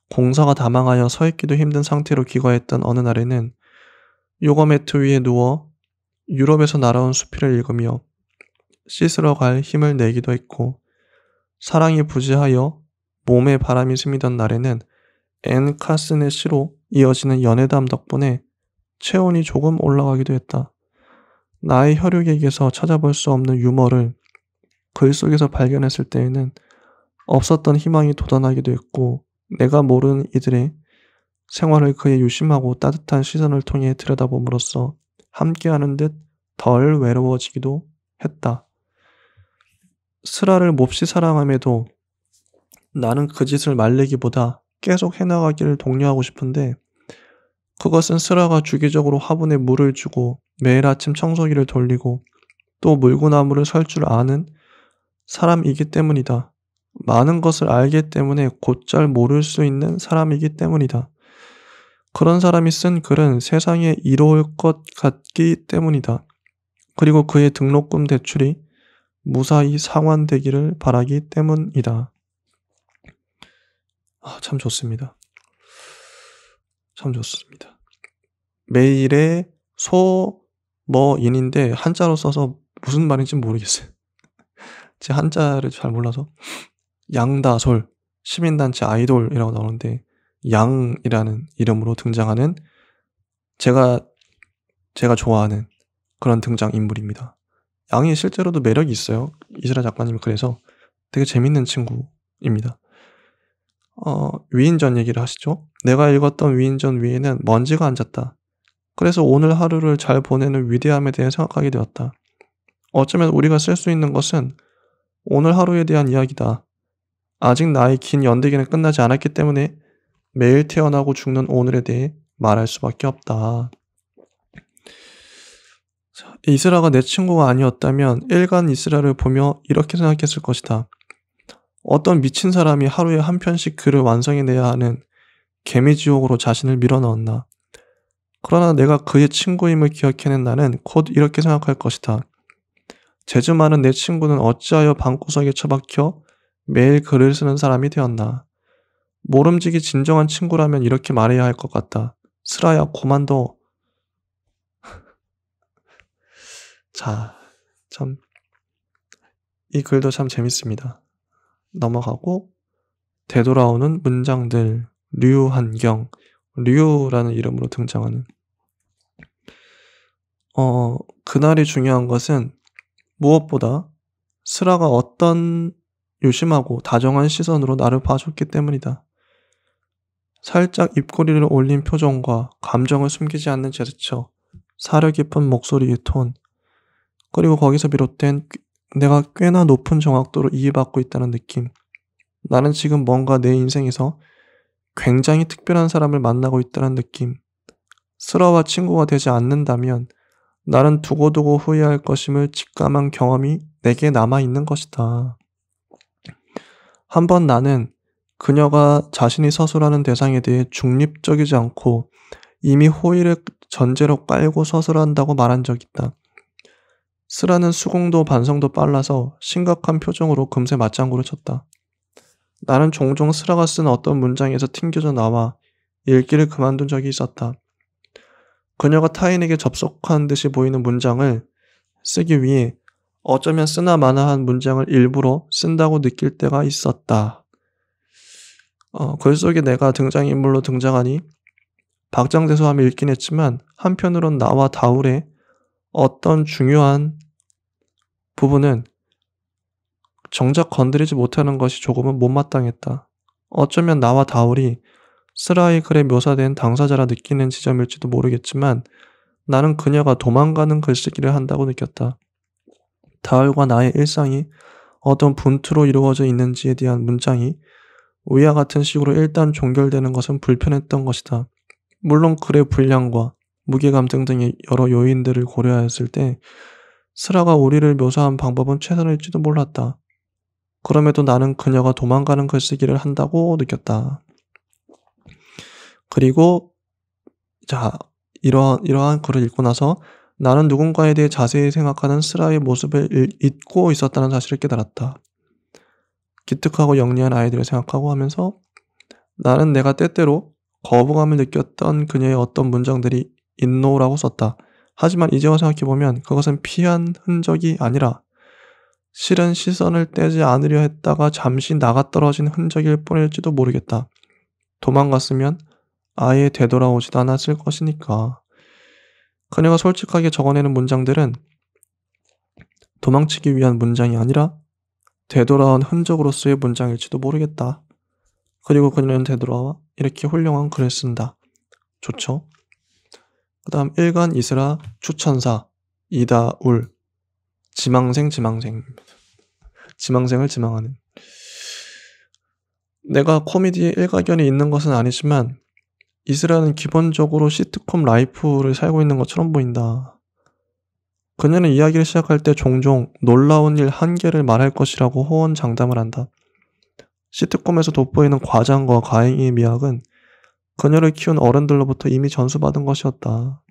공사가 다망하여 서 있기도 힘든 상태로 귀가했던 어느 날에는 요가 매트 위에 누워 유럽에서 날아온 수필을 읽으며 씻으러 갈 힘을 내기도 했고, 사랑이 부재하여 몸에 바람이 스미던 날에는 앤 카슨의 시로 이어지는 연애담 덕분에 체온이 조금 올라가기도 했다. 나의 혈육에게서 찾아볼 수 없는 유머를 글 속에서 발견했을 때에는 없었던 희망이 돋아나기도 했고, 내가 모르는 이들의 생활을 그의 유심하고 따뜻한 시선을 통해 들여다봄으로써 함께하는 듯 덜 외로워지기도 했다. 슬아를 몹시 사랑함에도 나는 그 짓을 말리기보다 계속 해나가기를 독려하고 싶은데, 그것은 슬아가 주기적으로 화분에 물을 주고 매일 아침 청소기를 돌리고 또 물구나무를 설 줄 아는 사람이기 때문이다. 많은 것을 알기 때문에 곧잘 모를 수 있는 사람이기 때문이다. 그런 사람이 쓴 글은 세상에 이로울 것 같기 때문이다. 그리고 그의 등록금 대출이 무사히 상환되기를 바라기 때문이다. 참 좋습니다. 참 좋습니다. 매일의 소머인인데 한자로 써서 무슨 말인지 모르겠어요. 제 한자를 잘 몰라서. 양다솔, 시민단체 아이돌이라고 나오는데 양이라는 이름으로 등장하는 제가 좋아하는 그런 등장인물입니다. 양이 실제로도 매력이 있어요. 이슬아 작가님이 그래서 되게 재밌는 친구입니다. 위인전 얘기를 하시죠. 내가 읽었던 위인전 위에는 먼지가 앉았다. 그래서 오늘 하루를 잘 보내는 위대함에 대해 생각하게 되었다. 어쩌면 우리가 쓸 수 있는 것은 오늘 하루에 대한 이야기다. 아직 나의 긴 연대기는 끝나지 않았기 때문에 매일 태어나고 죽는 오늘에 대해 말할 수밖에 없다. 이슬아가 내 친구가 아니었다면 일간 이슬아를 보며 이렇게 생각했을 것이다. 어떤 미친 사람이 하루에 한 편씩 글을 완성해내야 하는 개미지옥으로 자신을 밀어넣었나. 그러나 내가 그의 친구임을 기억해낸 나는 곧 이렇게 생각할 것이다. 재주 많은 내 친구는 어찌하여 방구석에 처박혀 매일 글을 쓰는 사람이 되었나. 모름지기 진정한 친구라면 이렇게 말해야 할 것 같다. 슬아야, 고만둬. 자, 참 이 글도 참 재밌습니다. 넘어가고, 되돌아오는 문장들, 류한경, 류라는 이름으로 등장하는. 그날이 중요한 것은 무엇보다 슬아가 어떤 유심하고 다정한 시선으로 나를 봐줬기 때문이다. 살짝 입꼬리를 올린 표정과 감정을 숨기지 않는 제스처, 사려 깊은 목소리의 톤, 그리고 거기서 비롯된 내가 꽤나 높은 정확도로 이해받고 있다는 느낌. 나는 지금 뭔가 내 인생에서 굉장히 특별한 사람을 만나고 있다는 느낌. 슬아와 친구가 되지 않는다면 나는 두고두고 후회할 것임을 직감한 경험이 내게 남아있는 것이다. 한번 나는 그녀가 자신이 서술하는 대상에 대해 중립적이지 않고 이미 호의를 전제로 깔고 서술한다고 말한 적이 있다. 슬아는 수긍도 반성도 빨라서 심각한 표정으로 금세 맞장구를 쳤다. 나는 종종 슬아가 쓴 어떤 문장에서 튕겨져 나와 읽기를 그만둔 적이 있었다. 그녀가 타인에게 접속한 듯이 보이는 문장을 쓰기 위해 어쩌면 쓰나 마나한 문장을 일부러 쓴다고 느낄 때가 있었다. 글 속에 내가 등장인물로 등장하니 박장대소하며 읽긴 했지만 한편으론 나와 다울의 어떤 중요한 부분은 정작 건드리지 못하는 것이 조금은 못마땅했다. 어쩌면 나와 다울이 스라의 글에 묘사된 당사자라 느끼는 지점일지도 모르겠지만 나는 그녀가 도망가는 글쓰기를 한다고 느꼈다. 다울과 나의 일상이 어떤 분투로 이루어져 있는지에 대한 문장이 위와 같은 식으로 일단 종결되는 것은 불편했던 것이다. 물론 글의 분량과 무게감 등등의 여러 요인들을 고려하였을 때 스라가 우리를 묘사한 방법은 최선일지도 몰랐다. 그럼에도 나는 그녀가 도망가는 글쓰기를 한다고 느꼈다. 그리고 이러한 글을 읽고 나서 나는 누군가에 대해 자세히 생각하는 스라의 모습을 잊고 있었다는 사실을 깨달았다. 기특하고 영리한 아이들을 생각하고 하면서 나는 내가 때때로 거부감을 느꼈던 그녀의 어떤 문장들이 있노라고 썼다. 하지만 이제 와서 생각해보면 그것은 피한 흔적이 아니라 실은 시선을 떼지 않으려 했다가 잠시 나가떨어진 흔적일 뿐일지도 모르겠다. 도망갔으면 아예 되돌아오지도 않았을 것이니까. 그녀가 솔직하게 적어내는 문장들은 도망치기 위한 문장이 아니라 되돌아온 흔적으로서의 문장일지도 모르겠다. 그리고 그녀는 되돌아와 이렇게 훌륭한 글을 쓴다. 좋죠? 그 다음 일간 이스라 추천사 이다울 지망생을 지망하는. 내가 코미디에 일가견이 있는 것은 아니지만 이스라는 기본적으로 시트콤 라이프를 살고 있는 것처럼 보인다. 그녀는 이야기를 시작할 때 종종 놀라운 일 한 개를 말할 것이라고 호언장담을 한다. 시트콤에서 돋보이는 과장과 과잉의 미학은 그녀를 키운 어른들로부터 이미 전수받은 것이었다.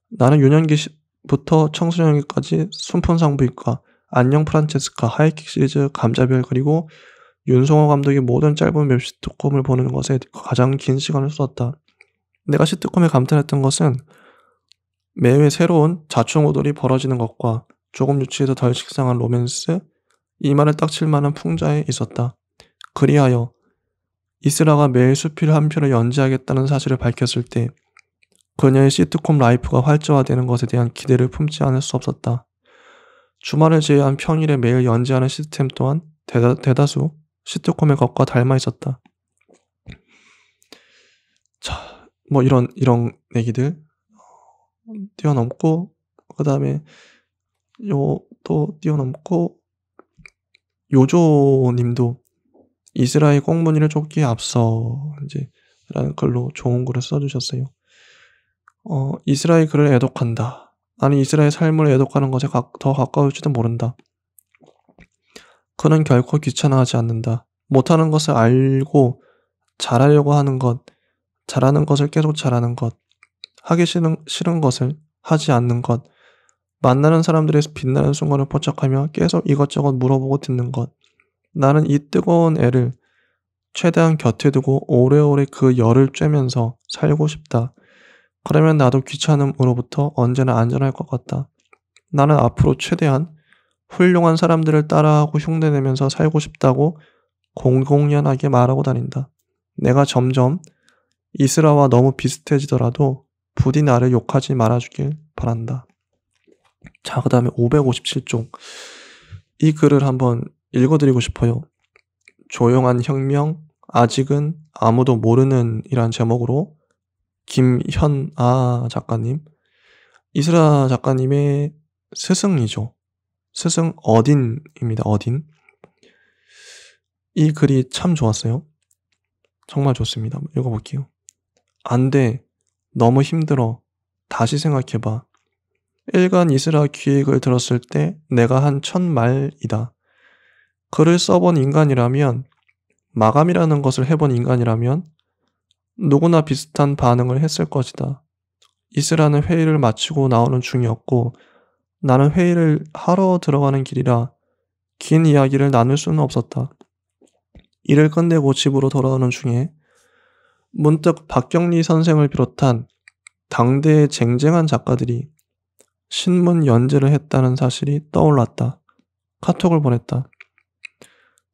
나는 유년기부터 청소년기까지 순풍산부인과, 안녕 프란체스카, 하이킥 시리즈, 감자별 그리고 윤성호 감독의 모든 짧은 웹 시트콤을 보는 것에 가장 긴 시간을 쏟았다. 내가 시트콤에 감탄했던 것은 매회 새로운 자충우돌이 벌어지는 것과 조금 유치해도 덜 식상한 로맨스, 이마를 딱 칠 만한 풍자에 있었다. 그리하여 이스라가 매일 수필 한 편을 연재하겠다는 사실을 밝혔을 때 그녀의 시트콤 라이프가 활자화되는 것에 대한 기대를 품지 않을 수 없었다. 주말을 제외한 평일에 매일 연재하는 시스템 또한 대다수 시트콤의 것과 닮아 있었다. 자, 뭐 이런 얘기들 뛰어넘고, 그 다음에 또 뛰어넘고, 요조님도 이스라엘 꽁무니를 쫓기에 앞서 라는 글로 좋은 글을 써주셨어요. 이스라엘 글을 애독한다. 아니 이스라엘 삶을 애독하는 것에 더 가까울지도 모른다. 그는 결코 귀찮아하지 않는다. 못하는 것을 알고 잘하려고 하는 것, 잘하는 것을 계속 잘하는 것, 하기 싫은 것을 하지 않는 것, 만나는 사람들의 빛나는 순간을 포착하며 계속 이것저것 물어보고 듣는 것. 나는 이 뜨거운 애를 최대한 곁에 두고 오래오래 그 열을 쬐면서 살고 싶다. 그러면 나도 귀찮음으로부터 언제나 안전할 것 같다. 나는 앞으로 최대한 훌륭한 사람들을 따라하고 흉내내면서 살고 싶다고 공공연하게 말하고 다닌다. 내가 점점 이스라와 너무 비슷해지더라도 부디 나를 욕하지 말아주길 바란다. 자, 그 다음에 557쪽. 이 글을 한번 읽어드리고 싶어요. 조용한 혁명, 아직은 아무도 모르는 이란 제목으로 김현아 작가님, 이스라 작가님의 스승이죠. 스승 어딘입니다. 어딘. 이 글이 참 좋았어요. 정말 좋습니다. 읽어볼게요. 안 돼. 너무 힘들어. 다시 생각해봐. 일간 이스라 기획을 들었을 때 내가 한 첫 말이다. 글을 써본 인간이라면, 마감이라는 것을 해본 인간이라면 누구나 비슷한 반응을 했을 것이다. 이스라는 회의를 마치고 나오는 중이었고 나는 회의를 하러 들어가는 길이라 긴 이야기를 나눌 수는 없었다. 일을 끝내고 집으로 돌아오는 중에 문득 박경리 선생을 비롯한 당대의 쟁쟁한 작가들이 신문 연재를 했다는 사실이 떠올랐다. 카톡을 보냈다.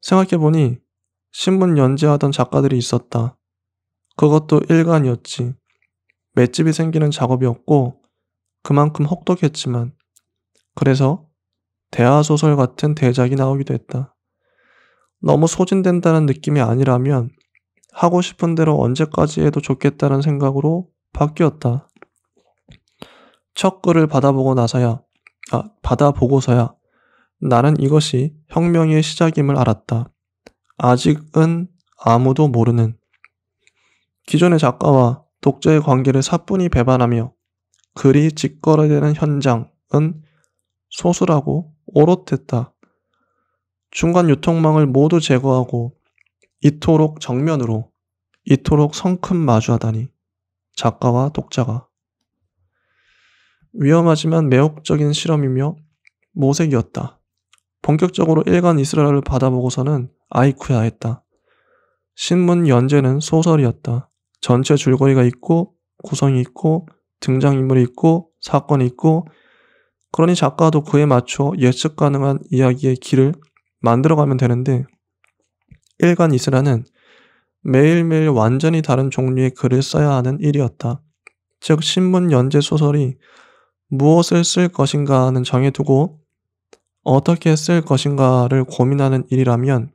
생각해보니 신문 연재하던 작가들이 있었다. 그것도 일간이었지. 맷집이 생기는 작업이었고 그만큼 혹독했지만 그래서 대하소설 같은 대작이 나오기도 했다. 너무 소진된다는 느낌이 아니라면 하고 싶은 대로 언제까지 해도 좋겠다는 생각으로 바뀌었다. 첫 글을 받아보고서야 나는 이것이 혁명의 시작임을 알았다. 아직은 아무도 모르는 기존의 작가와 독자의 관계를 사뿐히 배반하며 글이 직거래되는 현장은 소수라고 오롯했다. 중간 유통망을 모두 제거하고 이토록 정면으로, 이토록 성큼 마주하다니. 작가와 독자가. 위험하지만 매혹적인 실험이며 모색이었다. 본격적으로 일간 이스라엘을 받아보고서는 아이쿠야 했다. 신문 연재는 소설이었다. 전체 줄거리가 있고 구성이 있고 등장인물이 있고 사건이 있고 그러니 작가도 그에 맞춰 예측 가능한 이야기의 길을 만들어가면 되는데 일간 이스라는 매일매일 완전히 다른 종류의 글을 써야 하는 일이었다. 즉 신문 연재 소설이 무엇을 쓸 것인가는 정해두고 어떻게 쓸 것인가를 고민하는 일이라면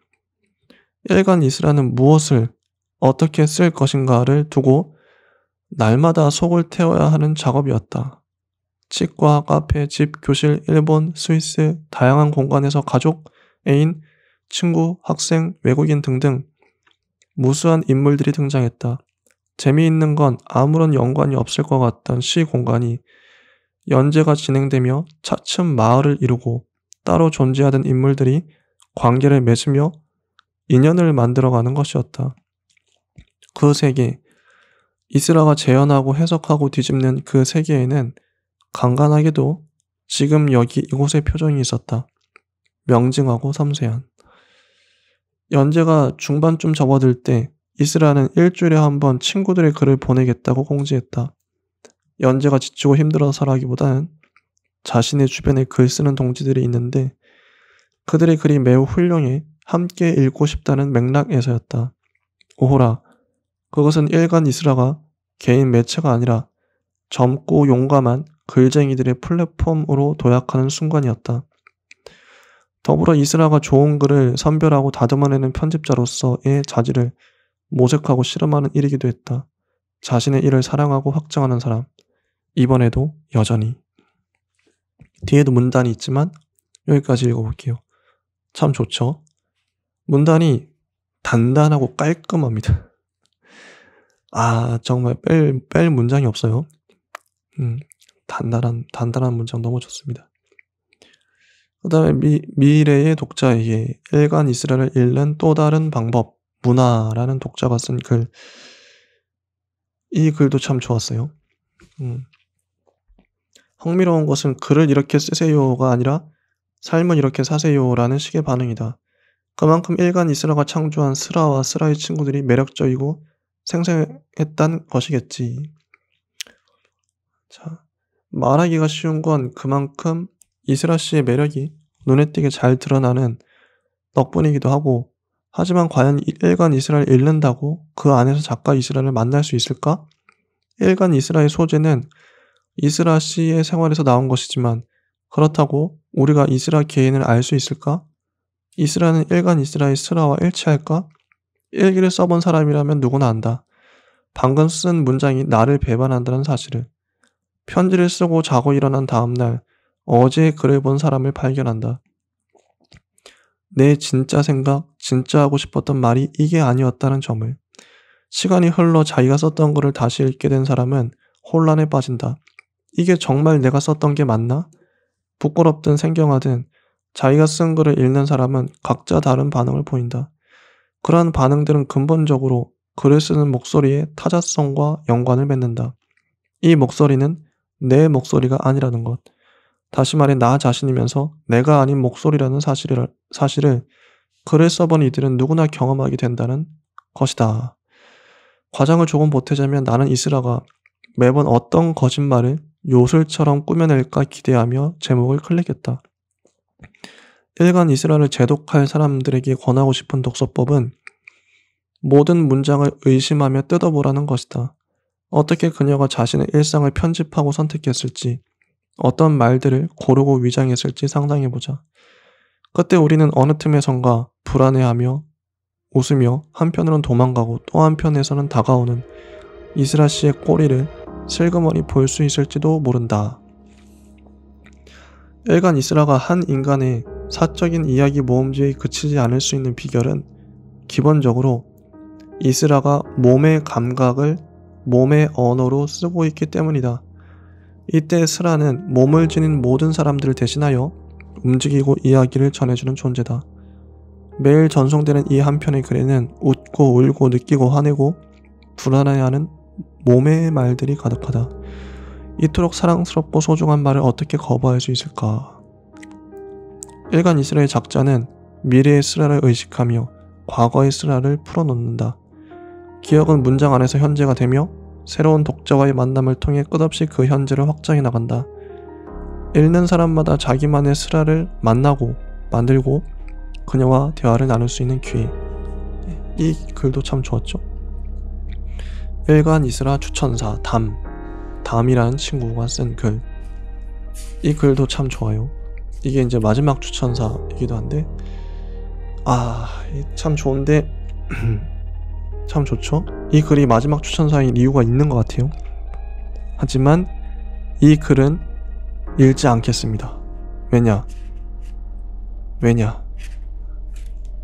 일간 이스라는 무엇을 어떻게 쓸 것인가를 두고 날마다 속을 태워야 하는 작업이었다. 치과, 카페, 집, 교실, 일본, 스위스, 다양한 공간에서 가족, 애인, 친구, 학생, 외국인 등등 무수한 인물들이 등장했다. 재미있는 건 아무런 연관이 없을 것 같던 시 공간이 연재가 진행되며 차츰 마을을 이루고 따로 존재하던 인물들이 관계를 맺으며 인연을 만들어가는 것이었다. 그 세계, 이스라가 재현하고 해석하고 뒤집는 그 세계에는 간간하게도 지금 여기 이곳의 표정이 있었다. 명징하고 섬세한. 연재가 중반쯤 접어들 때 이스라는 일주일에 한 번 친구들의 글을 보내겠다고 공지했다. 연재가 지치고 힘들어서라기보다는 자신의 주변에 글 쓰는 동지들이 있는데 그들의 글이 매우 훌륭해 함께 읽고 싶다는 맥락에서였다. 오호라, 그것은 일간 이스라가 개인 매체가 아니라 젊고 용감한 글쟁이들의 플랫폼으로 도약하는 순간이었다. 더불어 이스라가 좋은 글을 선별하고 다듬어내는 편집자로서의 자질을 모색하고 실험하는 일이기도 했다. 자신의 일을 사랑하고 확장하는 사람. 이번에도 여전히. 뒤에도 문단이 있지만 여기까지 읽어볼게요. 참 좋죠? 문단이 단단하고 깔끔합니다. 정말 뺄 문장이 없어요. 단단한 문장 너무 좋습니다. 그 다음에 미래의 독자에게 일간 이스라엘을 읽는 또 다른 방법, 문화라는 독자가 쓴 글. 이 글도 참 좋았어요. 흥미로운 것은 글을 이렇게 쓰세요가 아니라 삶은 이렇게 사세요라는 식의 반응이다. 그만큼 일간 이스라가 창조한 스라와 스라의 친구들이 매력적이고 생생했단 것이겠지. 자, 말하기가 쉬운 건 그만큼 이스라 씨의 매력이 눈에 띄게 잘 드러나는 덕분이기도 하고, 하지만 과연 일간 이스라를 읽는다고 그 안에서 작가 이스라를 만날 수 있을까? 일간 이스라의 소재는 이스라 씨의 생활에서 나온 것이지만 그렇다고 우리가 이스라 개인을 알 수 있을까? 이스라는 일간 이스라의 스라와 일치할까? 일기를 써본 사람이라면 누구나 안다. 방금 쓴 문장이 나를 배반한다는 사실을. 편지를 쓰고 자고 일어난 다음날 어제 글을 본 사람을 발견한다. 내 진짜 생각, 진짜 하고 싶었던 말이 이게 아니었다는 점을. 시간이 흘러 자기가 썼던 글을 다시 읽게 된 사람은 혼란에 빠진다. 이게 정말 내가 썼던 게 맞나? 부끄럽든 생경하든 자기가 쓴 글을 읽는 사람은 각자 다른 반응을 보인다. 그러한 반응들은 근본적으로 글을 쓰는 목소리의 타자성과 연관을 맺는다. 이 목소리는 내 목소리가 아니라는 것. 다시 말해 나 자신이면서 내가 아닌 목소리라는 사실을 글을 써본 이들은 누구나 경험하게 된다는 것이다. 과장을 조금 보태자면 나는 이스라가 매번 어떤 거짓말을 요술처럼 꾸며낼까 기대하며 제목을 클릭했다. 일간 이스라를 재독할 사람들에게 권하고 싶은 독서법은 모든 문장을 의심하며 뜯어보라는 것이다. 어떻게 그녀가 자신의 일상을 편집하고 선택했을지, 어떤 말들을 고르고 위장했을지 상상해보자. 그때 우리는 어느 틈에선가 불안해하며 웃으며 한편으론 도망가고 또 한편에서는 다가오는 이스라 씨의 꼬리를 슬그머니 볼 수 있을지도 모른다. 일간 이스라가 한 인간의 사적인 이야기 모음집에 그치지 않을 수 있는 비결은 기본적으로 이스라가 몸의 감각을 몸의 언어로 쓰고 있기 때문이다. 이때 스라는 몸을 지닌 모든 사람들을 대신하여 움직이고 이야기를 전해주는 존재다. 매일 전송되는 이 한편의 글에는 웃고 울고 느끼고 화내고 불안해하는 몸의 말들이 가득하다. 이토록 사랑스럽고 소중한 말을 어떻게 거부할 수 있을까? 일간 이스라의 작자는 미래의 스라를 의식하며 과거의 스라를 풀어놓는다. 기억은 문장 안에서 현재가 되며 새로운 독자와의 만남을 통해 끝없이 그 현재를 확장해 나간다. 읽는 사람마다 자기만의 스라를 만나고 만들고 그녀와 대화를 나눌 수 있는 기회. 이 글도 참 좋았죠. 일간 이스라 추천사 담이라는 친구가 쓴 글. 이 글도 참 좋아요. 이게 이제 마지막 추천사이기도 한데 참 좋은데 참 좋죠. 이 글이 마지막 추천사인 이유가 있는 것 같아요. 하지만 이 글은 읽지 않겠습니다. 왜냐?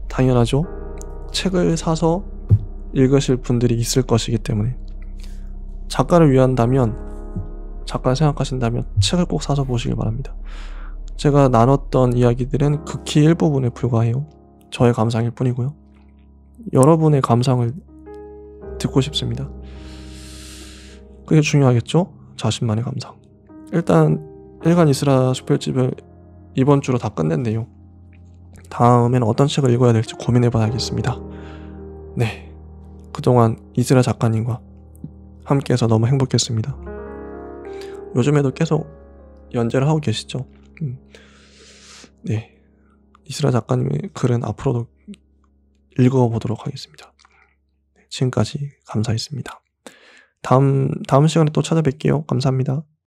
당연하죠. 책을 사서 읽으실 분들이 있을 것이기 때문에. 작가를 작가를 생각하신다면 책을 꼭 사서 보시길 바랍니다. 제가 나눴던 이야기들은 극히 일부분에 불과해요. 저의 감상일 뿐이고요. 여러분의 감상을 듣고 싶습니다. 그게 중요하겠죠? 자신만의 감상. 일단 일간 이스라 슈펠집을 이번 주로 다 끝냈네요. 다음에는 어떤 책을 읽어야 될지 고민해봐야겠습니다. 네, 그동안 이스라 작가님과 함께해서 너무 행복했습니다. 요즘에도 계속 연재를 하고 계시죠? 네, 이스라 작가님의 글은 앞으로도 읽어보도록 하겠습니다. 지금까지 감사했습니다. 다음 시간에 또 찾아뵐게요. 감사합니다.